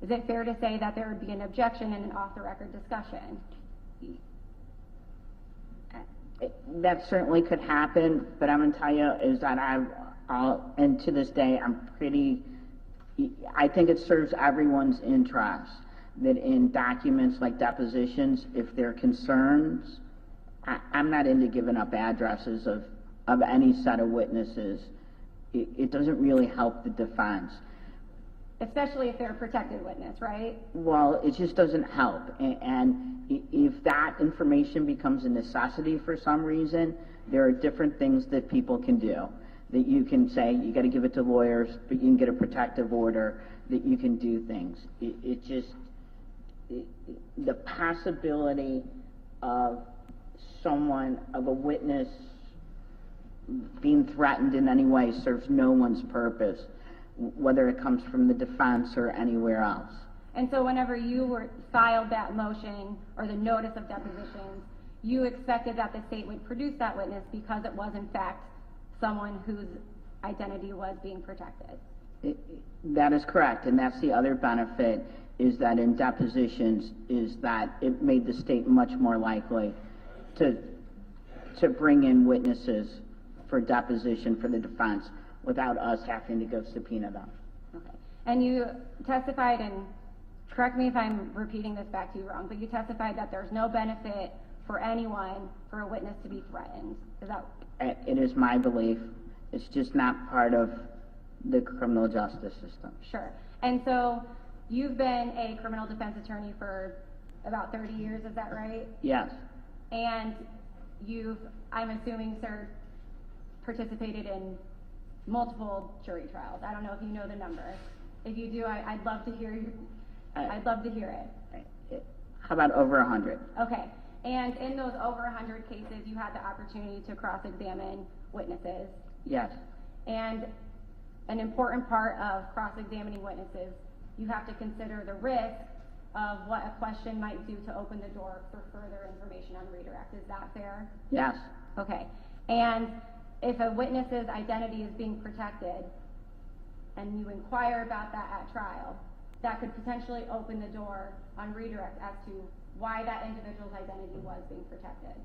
is it fair to say that there would be an objection in an off-the-record discussion? That certainly could happen, but I'm going to tell you is that and to this day, I think it serves everyone's interest that in documents like depositions, if there are concerns, I'm not into giving up addresses of any set of witnesses. It doesn't really help the defense. Especially if they're a protected witness, right? Well, it just doesn't help. And if that information becomes a necessity for some reason, there are different things that people can do. That you can say, you got to give it to lawyers, but you can get a protective order, that you can do things. The possibility of a witness being threatened in any way serves no one's purpose, whether it comes from the defense or anywhere else. And so whenever you filed that motion or the notice of depositions, you expected that the state would produce that witness because it was in fact someone whose identity was being protected. That is correct, and that's the other benefit, is that in depositions is that it made the state much more likely to bring in witnesses for deposition for the defense without us having to go subpoena them. Okay. And you testified, and correct me if I'm repeating this back to you wrong, but you testified that there's no benefit for anyone for a witness to be threatened. Is that? It is my belief. It's just not part of the criminal justice system. Sure. And so you've been a criminal defense attorney for about 30 years, is that right? Yes. And you've, I'm assuming, sir, participated in multiple jury trials. I don't know if you know the number. If you do, I'd love to hear I'd love to hear it. How about over 100? Okay. And in those over 100 cases, you had the opportunity to cross-examine witnesses. Yes. And an important part of cross-examining witnesses, you have to consider the risk of what a question might do to open the door for further information on redirect. Is that fair? Yes. Okay. And if a witness's identity is being protected and you inquire about that at trial, that could potentially open the door on redirect as to why that individual's identity was being protected.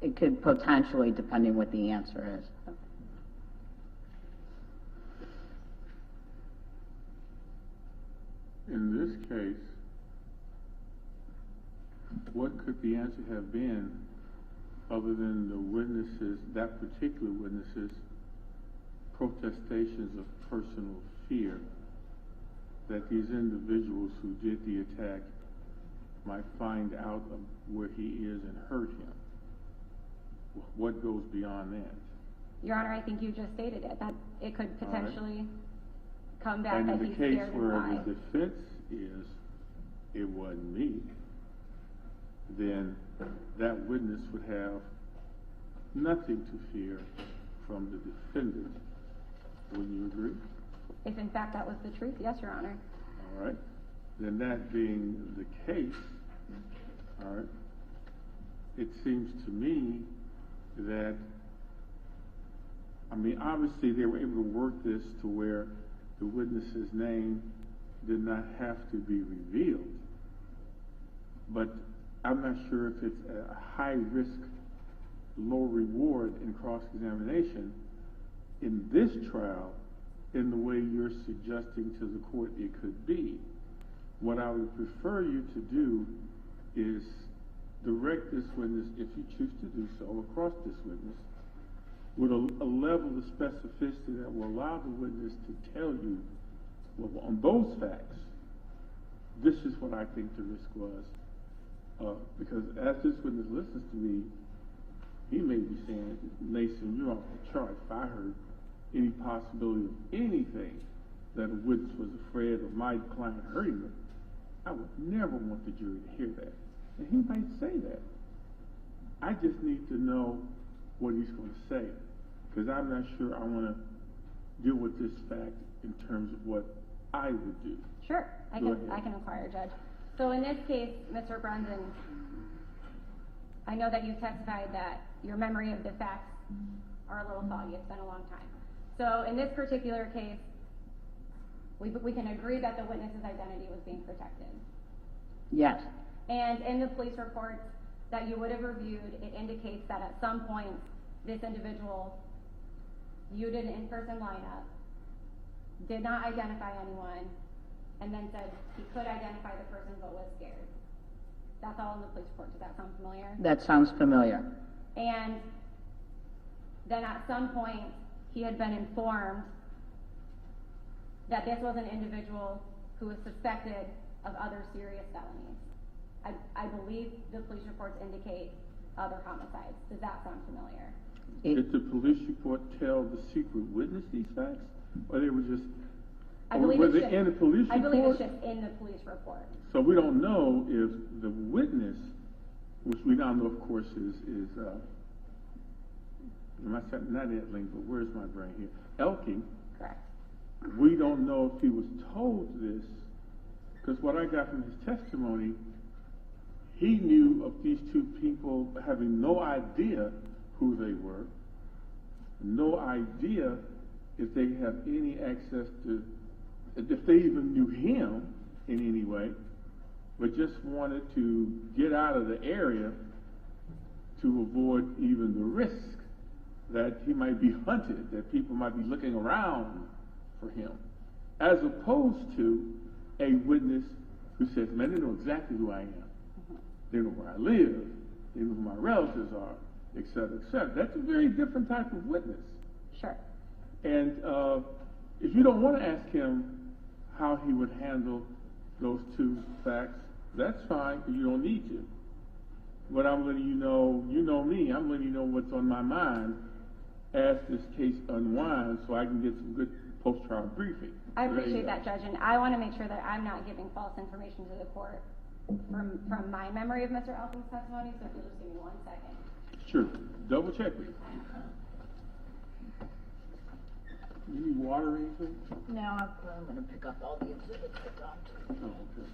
It could potentially, depending what the answer is. Okay. In this case, what could the answer have been other than the witnesses, that particular witnesses' protestations of personal fear that these individuals who did the attack might find out of where he is and hurt him? What goes beyond that? Your Honor, I think you just stated it, that it could potentially come back And that in the he's case scared and where why. the defense is, it wasn't me, then that witness would have nothing to fear from the defendant. Wouldn't you agree? If in fact that was the truth, yes, Your Honor. All right. Then that being the case, all right, it seems to me that, I mean, obviously they were able to work this to where the witness's name did not have to be revealed. But I'm not sure if it's a high risk, low reward in cross-examination in this trial in the way you're suggesting to the court it could be. What I would prefer you to do is direct this witness, if you choose to do so, across this witness with a level of specificity that will allow the witness to tell you, well, on those facts, this is what I think the risk was. Because as this witness listens to me, he may be saying, Mason, you're off the chart. If I heard any possibility of anything that a witness was afraid of my client hurting them, I would never want the jury to hear that. And he might say that. I just need to know what he's going to say, because I'm not sure I want to deal with this fact in terms of what I would do. Sure, I can inquire, Judge. So in this case, Mr. Brunson, I know that you testified that your memory of the facts are a little foggy. It's been a long time. So in this particular case, we can agree that the witness's identity was being protected. Yes. And in the police reports that you would have reviewed, it indicates that at some point, this individual viewed an in-person lineup, did not identify anyone, and then said he could identify the person but was scared. That's all in the police report. Does that sound familiar? That sounds familiar. And then at some point, he had been informed that this was an individual who was suspected of other serious felonies. I believe the police reports indicate other homicides. Does that sound familiar? Did the police report tell the secret witness these facts? Or they were just, I believe was it's it in the police report? I believe it's just in the police report. So we don't know if the witness, which we now know, of course, is not Edling, but where's my brain here? Elking. Correct. We don't know if he was told this, because what I got from his testimony, he knew of these two people having no idea who they were, no idea if they have any access to, if they even knew him in any way, but just wanted to get out of the area to avoid even the risk that he might be hunted, that people might be looking around for him, as opposed to a witness who says, man, they know exactly who I am. They know where I live. They know who my relatives are, et cetera, et cetera. That's a very different type of witness. Sure. And if you don't want to ask him how he would handle those two facts, that's fine, because you don't need to. But I'm letting you know me, I'm letting you know what's on my mind ask this case unwind so I can get some good post-trial briefing. I So there you appreciate go. that, Judge, and I want to make sure that I'm not giving false information to the court from my memory of Mr. Elking's testimony, so if you'll just give me 1 second. Sure. Double check me. You need water or anything? No, I'm gonna pick up all the exhibits that gone to. Oh, okay.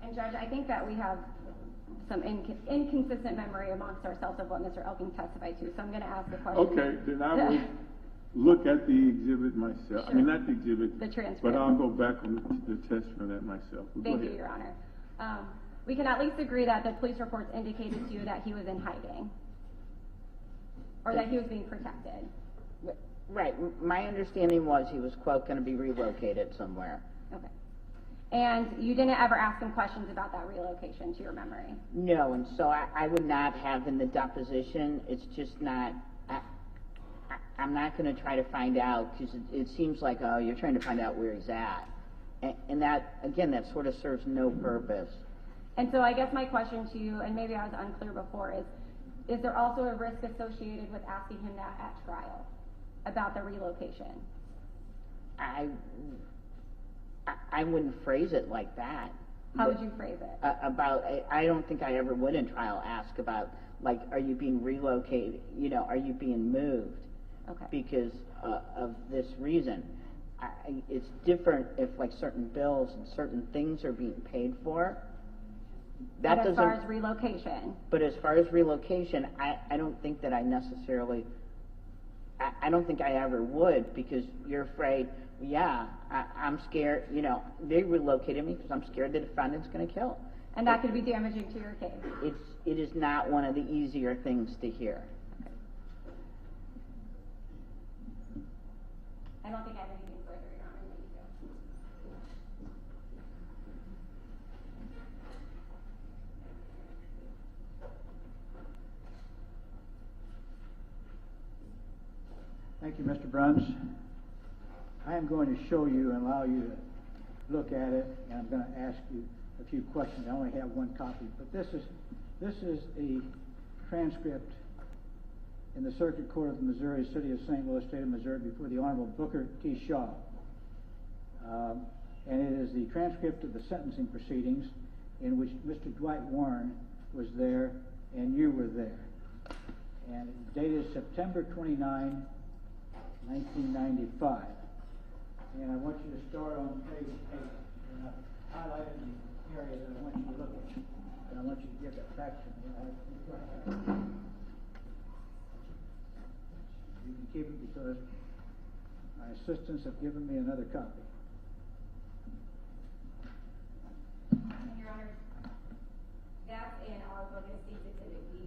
And Judge, I think that we have some inconsistent memory amongst ourselves of what Mr. Elking testified to, so I'm going to ask the question. Okay, then I will look at the exhibit myself. I mean, not the exhibit. The transcript. But I'll go back on the test for that myself. Go Thank you, ahead. Your Honor. We can at least agree that the police reports indicated to you that he was in hiding, or that he was being protected. Right, my understanding was he was, quote, gonna be relocated somewhere. Okay. And you didn't ever ask him questions about that relocation, to your memory? No, and so I would not have in the deposition, it's just not, I'm not gonna try to find out, because it seems like, oh, you're trying to find out where he's at. And that, again, that sort of serves no purpose. And so I guess my question to you, and maybe I was unclear before, is there also a risk associated with asking him that at trial about the relocation? I wouldn't phrase it like that. How would you phrase it? I don't think I ever would in trial ask about, like, are you being relocated, are you being moved? Okay. Because of this reason. It's different if, like, certain bills and certain things are being paid for. That But as doesn't. far as relocation? But as far as relocation, I don't think that I necessarily, I don't think I ever would, because you're afraid, yeah, I'm scared, they relocated me because I'm scared the defendant's going to kill. And that could be damaging to your case? It is not one of the easier things to hear. Okay. I don't think I have anything further, Your Honor. Thank you. Thank you, Mr. Bruns. I am going to show you and allow you to look at it, and I'm going to ask you a few questions. I only have one copy, but this is a transcript in the Circuit Court of the Missouri, City of St. Louis, State of Missouri, before the Honorable Booker T. Shaw. And it is the transcript of the sentencing proceedings in which Mr. Dwight Warren was there and you were there. And it's dated September 29, 1995. And I want you to start on page 8. And I've highlighted the area that I want you to look at. And I want you to give that back to me. You can keep it because my assistants have given me another copy. Your Honor, that's in our book of states exhibit B.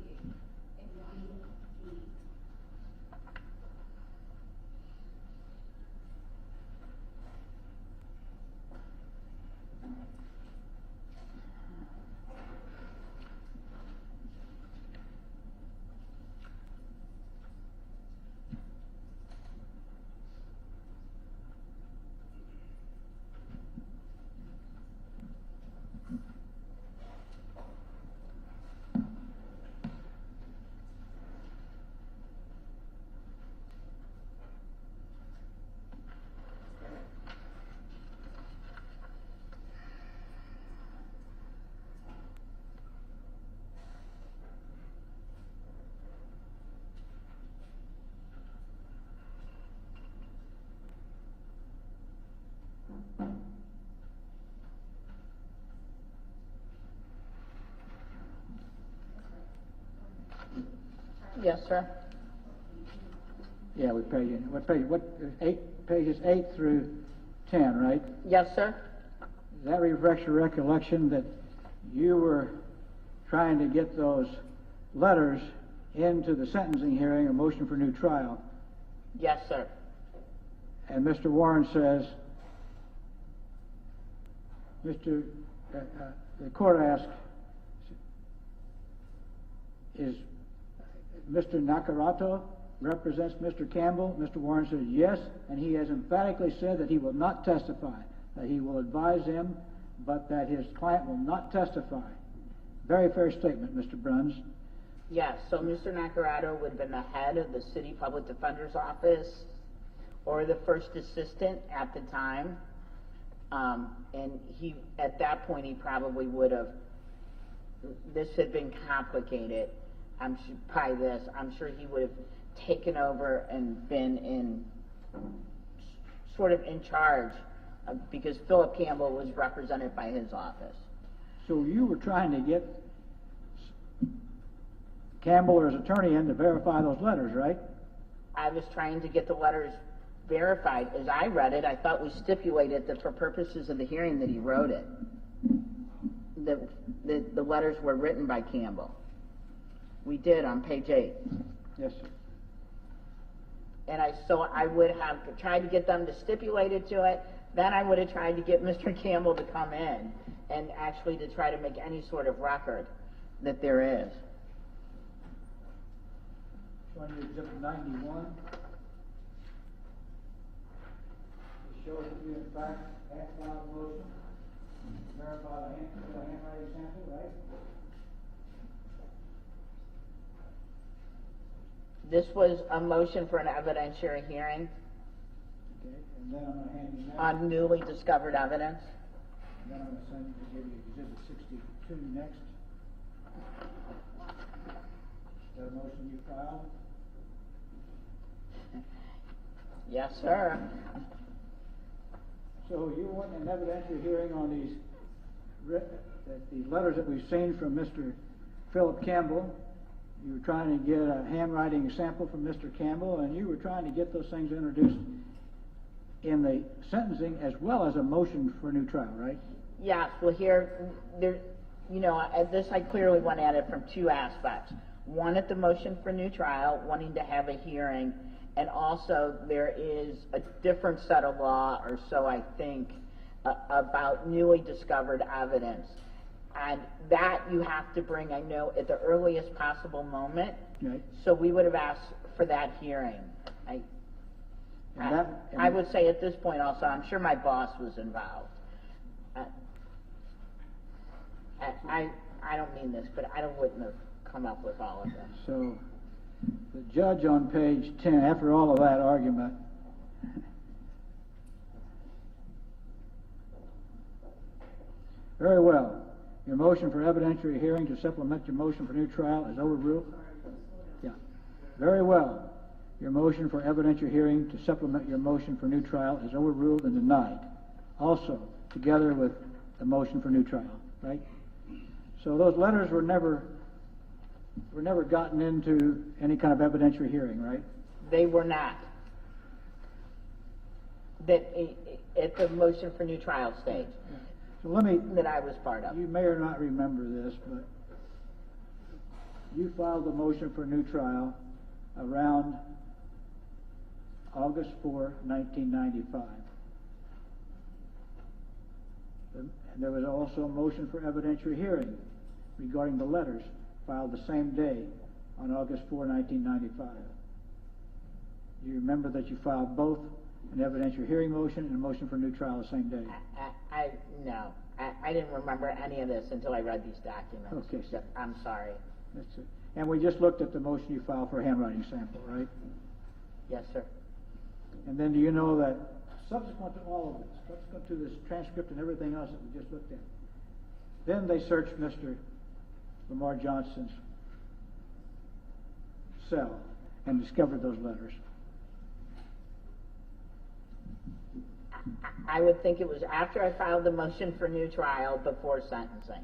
Yes, sir. Yeah, we paid you. What page? Pages 8 through 10, right? Yes, sir. Does that refresh your recollection that you were trying to get those letters into the sentencing hearing or motion for new trial? Yes, sir. And Mr. Warren says, the court asked, is Mr. Nakarato represents Mr. Campbell? Mr. Warren says yes, and he has emphatically said that he will not testify, that he will advise him, but that his client will not testify. Very fair statement, Mr. Bruns. Yes, so Mr. Nakarato would have been the head of the City Public Defender's Office or the first assistant at the time. And he, at that point, he probably would have, this had been complicated. I'm sure he would have taken over and been in, sort of in charge, because Philip Campbell was represented by his office. So you were trying to get Campbell or his attorney in to verify those letters, right? I was trying to get the letters verified. As I read it, I thought we stipulated that for purposes of the hearing that he wrote it. The letters were written by Campbell. We did on page 8. Yes, sir. And so I would have tried to get them to stipulate it to it. Then I would have tried to get Mr. Campbell to come in and actually to try to make any sort of record that there is. Showing you Exhibit 91. It shows that you, in fact, have filed a motion to verify the handwriting sample, right? This was a motion for an evidentiary hearing Okay, and then I'm going to hand you that. on newly discovered evidence. And then I'm going to send you to give you Exhibit 62 next. Is that a motion you filed? Yes, sir. So you want an evidentiary hearing on these, the letters that we've seen from Mr. Philip Campbell. You were trying to get a handwriting sample from Mr. Campbell, and you were trying to get those things introduced in the sentencing as well as a motion for a new trial, right? Yes, well here, at this I clearly went at it from two aspects. One, at the motion for new trial, wanting to have a hearing, and also there is a different set of law, or so I think, about newly discovered evidence. And that you have to bring, I know, at the earliest possible moment. Right. So we would have asked for that hearing. I would say at this point also, I'm sure my boss was involved. I don't mean this, but I wouldn't have come up with all of this. So the judge on page 10, after all of that argument, very well. Your motion for evidentiary hearing to supplement your motion for new trial is overruled. Yeah. Very well. Your motion for evidentiary hearing to supplement your motion for new trial is overruled and denied. Also, together with the motion for new trial, right? So those letters were never gotten into any kind of evidentiary hearing, right? They were not. That at the motion for new trial stage. Yeah. So let me, that I was part of. You may or not remember this, but you filed a motion for new trial around August 4, 1995. And there was also a motion for evidentiary hearing regarding the letters filed the same day on August 4, 1995. You remember that you filed both an evidentiary hearing motion and a motion for new trial the same day? No. I didn't remember any of this until I read these documents. Okay. I'm sorry. That's it. And we just looked at the motion you filed for a handwriting sample, right? Yes, sir. And then do you know that subsequent to all of this, subsequent to this transcript and everything else that we just looked at, then they searched Mr. Lamar Johnson's cell and discovered those letters? I would think it was after I filed the motion for new trial before sentencing.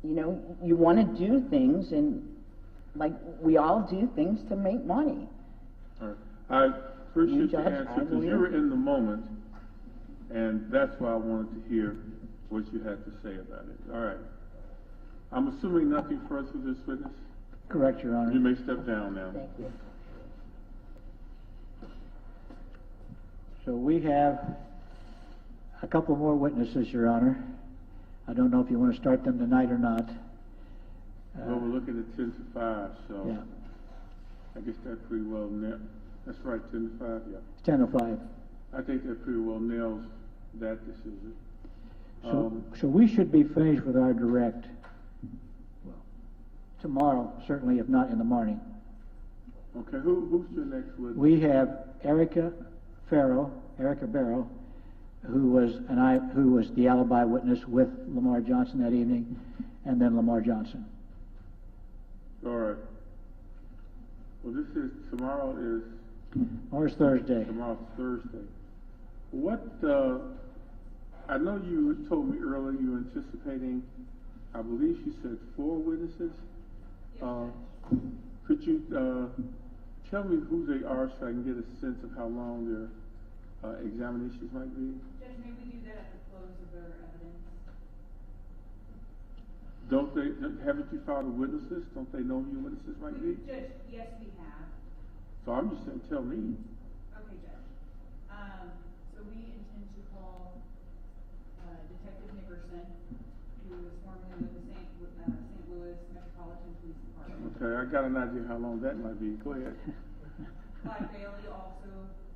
you know, you want to do things, and like we all do things to make money. All right. I appreciate your Judge, answer I because believe you were in the moment, and that's why I wanted to hear what you had to say about it. All right. I'm assuming nothing further with this witness? Correct, Your Honor. You may step down now. Thank you. So we have a couple more witnesses, Your Honor. I don't know if you want to start them tonight or not. Well, we're looking at 10 to 5, so Yeah, I guess that pretty well that's right, 10 to 5, yeah. it's 10 to 5. I think that pretty well nails that decision. So we should be finished with our direct, well, tomorrow, certainly, if not in the morning. Okay, who's your next witness? We have Erica Barrow, who was the alibi witness with Lamar Johnson that evening, and then Lamar Johnson. All right. Well, tomorrow's Thursday. Tomorrow's Thursday. What, I know you told me earlier you were anticipating, I believe you said 4 witnesses. Could you tell me who they are so I can get a sense of how long their examinations might be? Judge, may we do that at the close of their evidence? Haven't you filed a witness list? Don't they know who your witnesses might be? Judge, yes, we have. So I'm just saying, tell me. Okay, Judge. So we intend to call Detective Nickerson, who was formerly with the St. Louis Metropolitan Police Department. Okay, I got an idea how long that might be. Go ahead. Clyde Bailey, also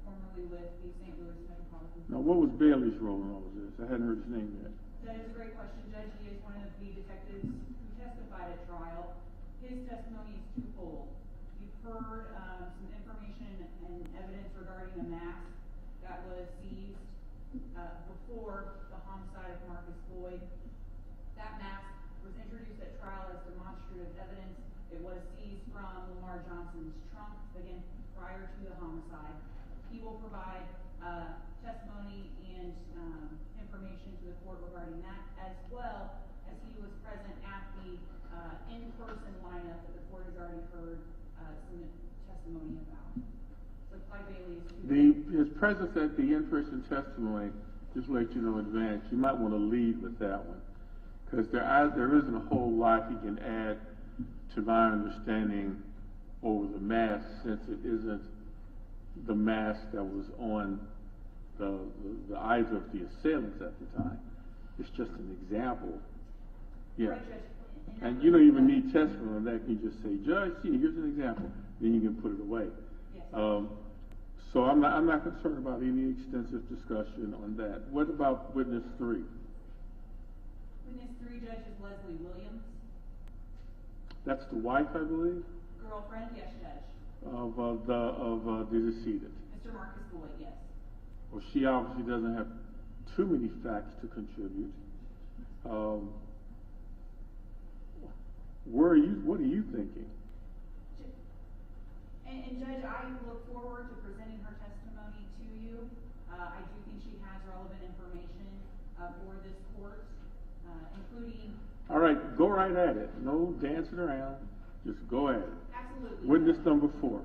formerly with the St. Louis Metropolitan Police. Now, what was Bailey's role in all of this? I hadn't heard his name yet. That is a great question, Judge. He is one of the detectives who testified at trial. His testimony is twofold. You've heard some information and evidence regarding a mask that was seized before the homicide of Marcus Floyd. That mask was introduced at trial as demonstrative evidence. It was seized from Lamar Johnson's trunk, again, prior to the homicide. He will provide testimony and information to the court regarding that, as well as he was present at the in-person lineup that the court has already heard some testimony about. So Clyde Bailey is His presence at the in-person testimony, just to let you know in advance, you might want to lead with that one. Because there isn't a whole lot he can add to my understanding over the mask, since it isn't the mask that was on the eyes of the assailants at the time. It's just an example. Yeah. Right, Judge. And you don't even need testimony on that. You just say, Judge, see, here's an example. Then you can put it away. Yes. So I'm not concerned about any extensive discussion on that. What about witness 3? Witness 3, Judge, is Leslie Williams. That's the wife, I believe, Girlfriend, yes, Judge. of the decedent. Mr. Marcus Floyd, yes. Well, she obviously doesn't have too many facts to contribute. What are you thinking? And Judge, I look forward to presenting her testimony to you. I do think she has relevant information for this court, including... All right, go right at it. No dancing around. Just go at it. Absolutely. Witness number 4. Your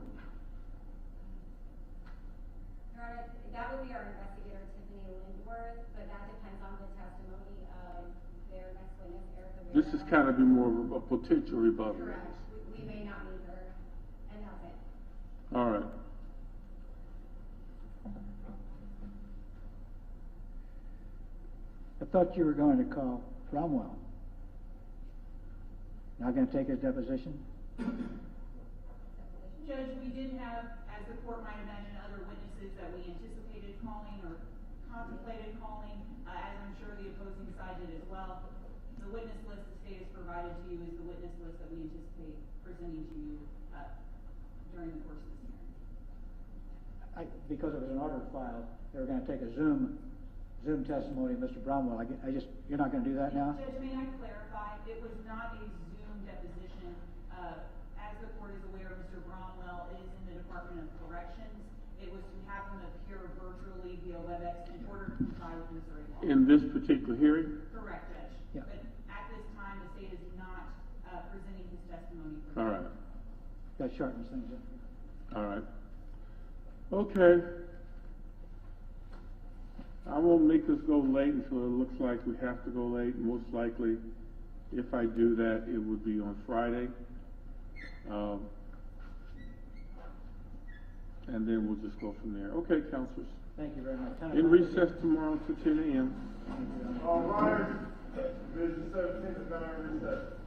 Honor, that would be our investigator, Tiffany Lindworth, but that depends on the testimony of their next witness, Erica Barrow. This is kind of be more of a potential rebuttal. Correct. We may not need her, and that's it. All right. I thought you were going to call Cromwell. Not going to take his deposition? Judge, we did have, as the court might imagine, other witnesses that we anticipated calling or contemplated calling, as I'm sure the opposing side did as well. The witness list the state has provided to you is the witness list that we anticipate presenting to you during the course of this hearing. Because it was an order file, they were going to take a Zoom testimony of Mr. Bromwell. You're not going to do that now? Judge, may I clarify? It was not a Zoom deposition. As the court is aware, Mr. Bromwell is in the Department of Corrections. It was to have him appear virtually via WebEx in order to comply with Missouri law. In this particular hearing? Correct, Judge. Yeah. But at this time, the state has That sharpens things up. All right. Okay. I won't make this go late until it looks like we have to go late. Most likely, if I do that, it would be on Friday. And then we'll just go from there. Okay, counselors. Thank you very much. In recess tomorrow to 10 a.m. All right. Division 17 is now in recess.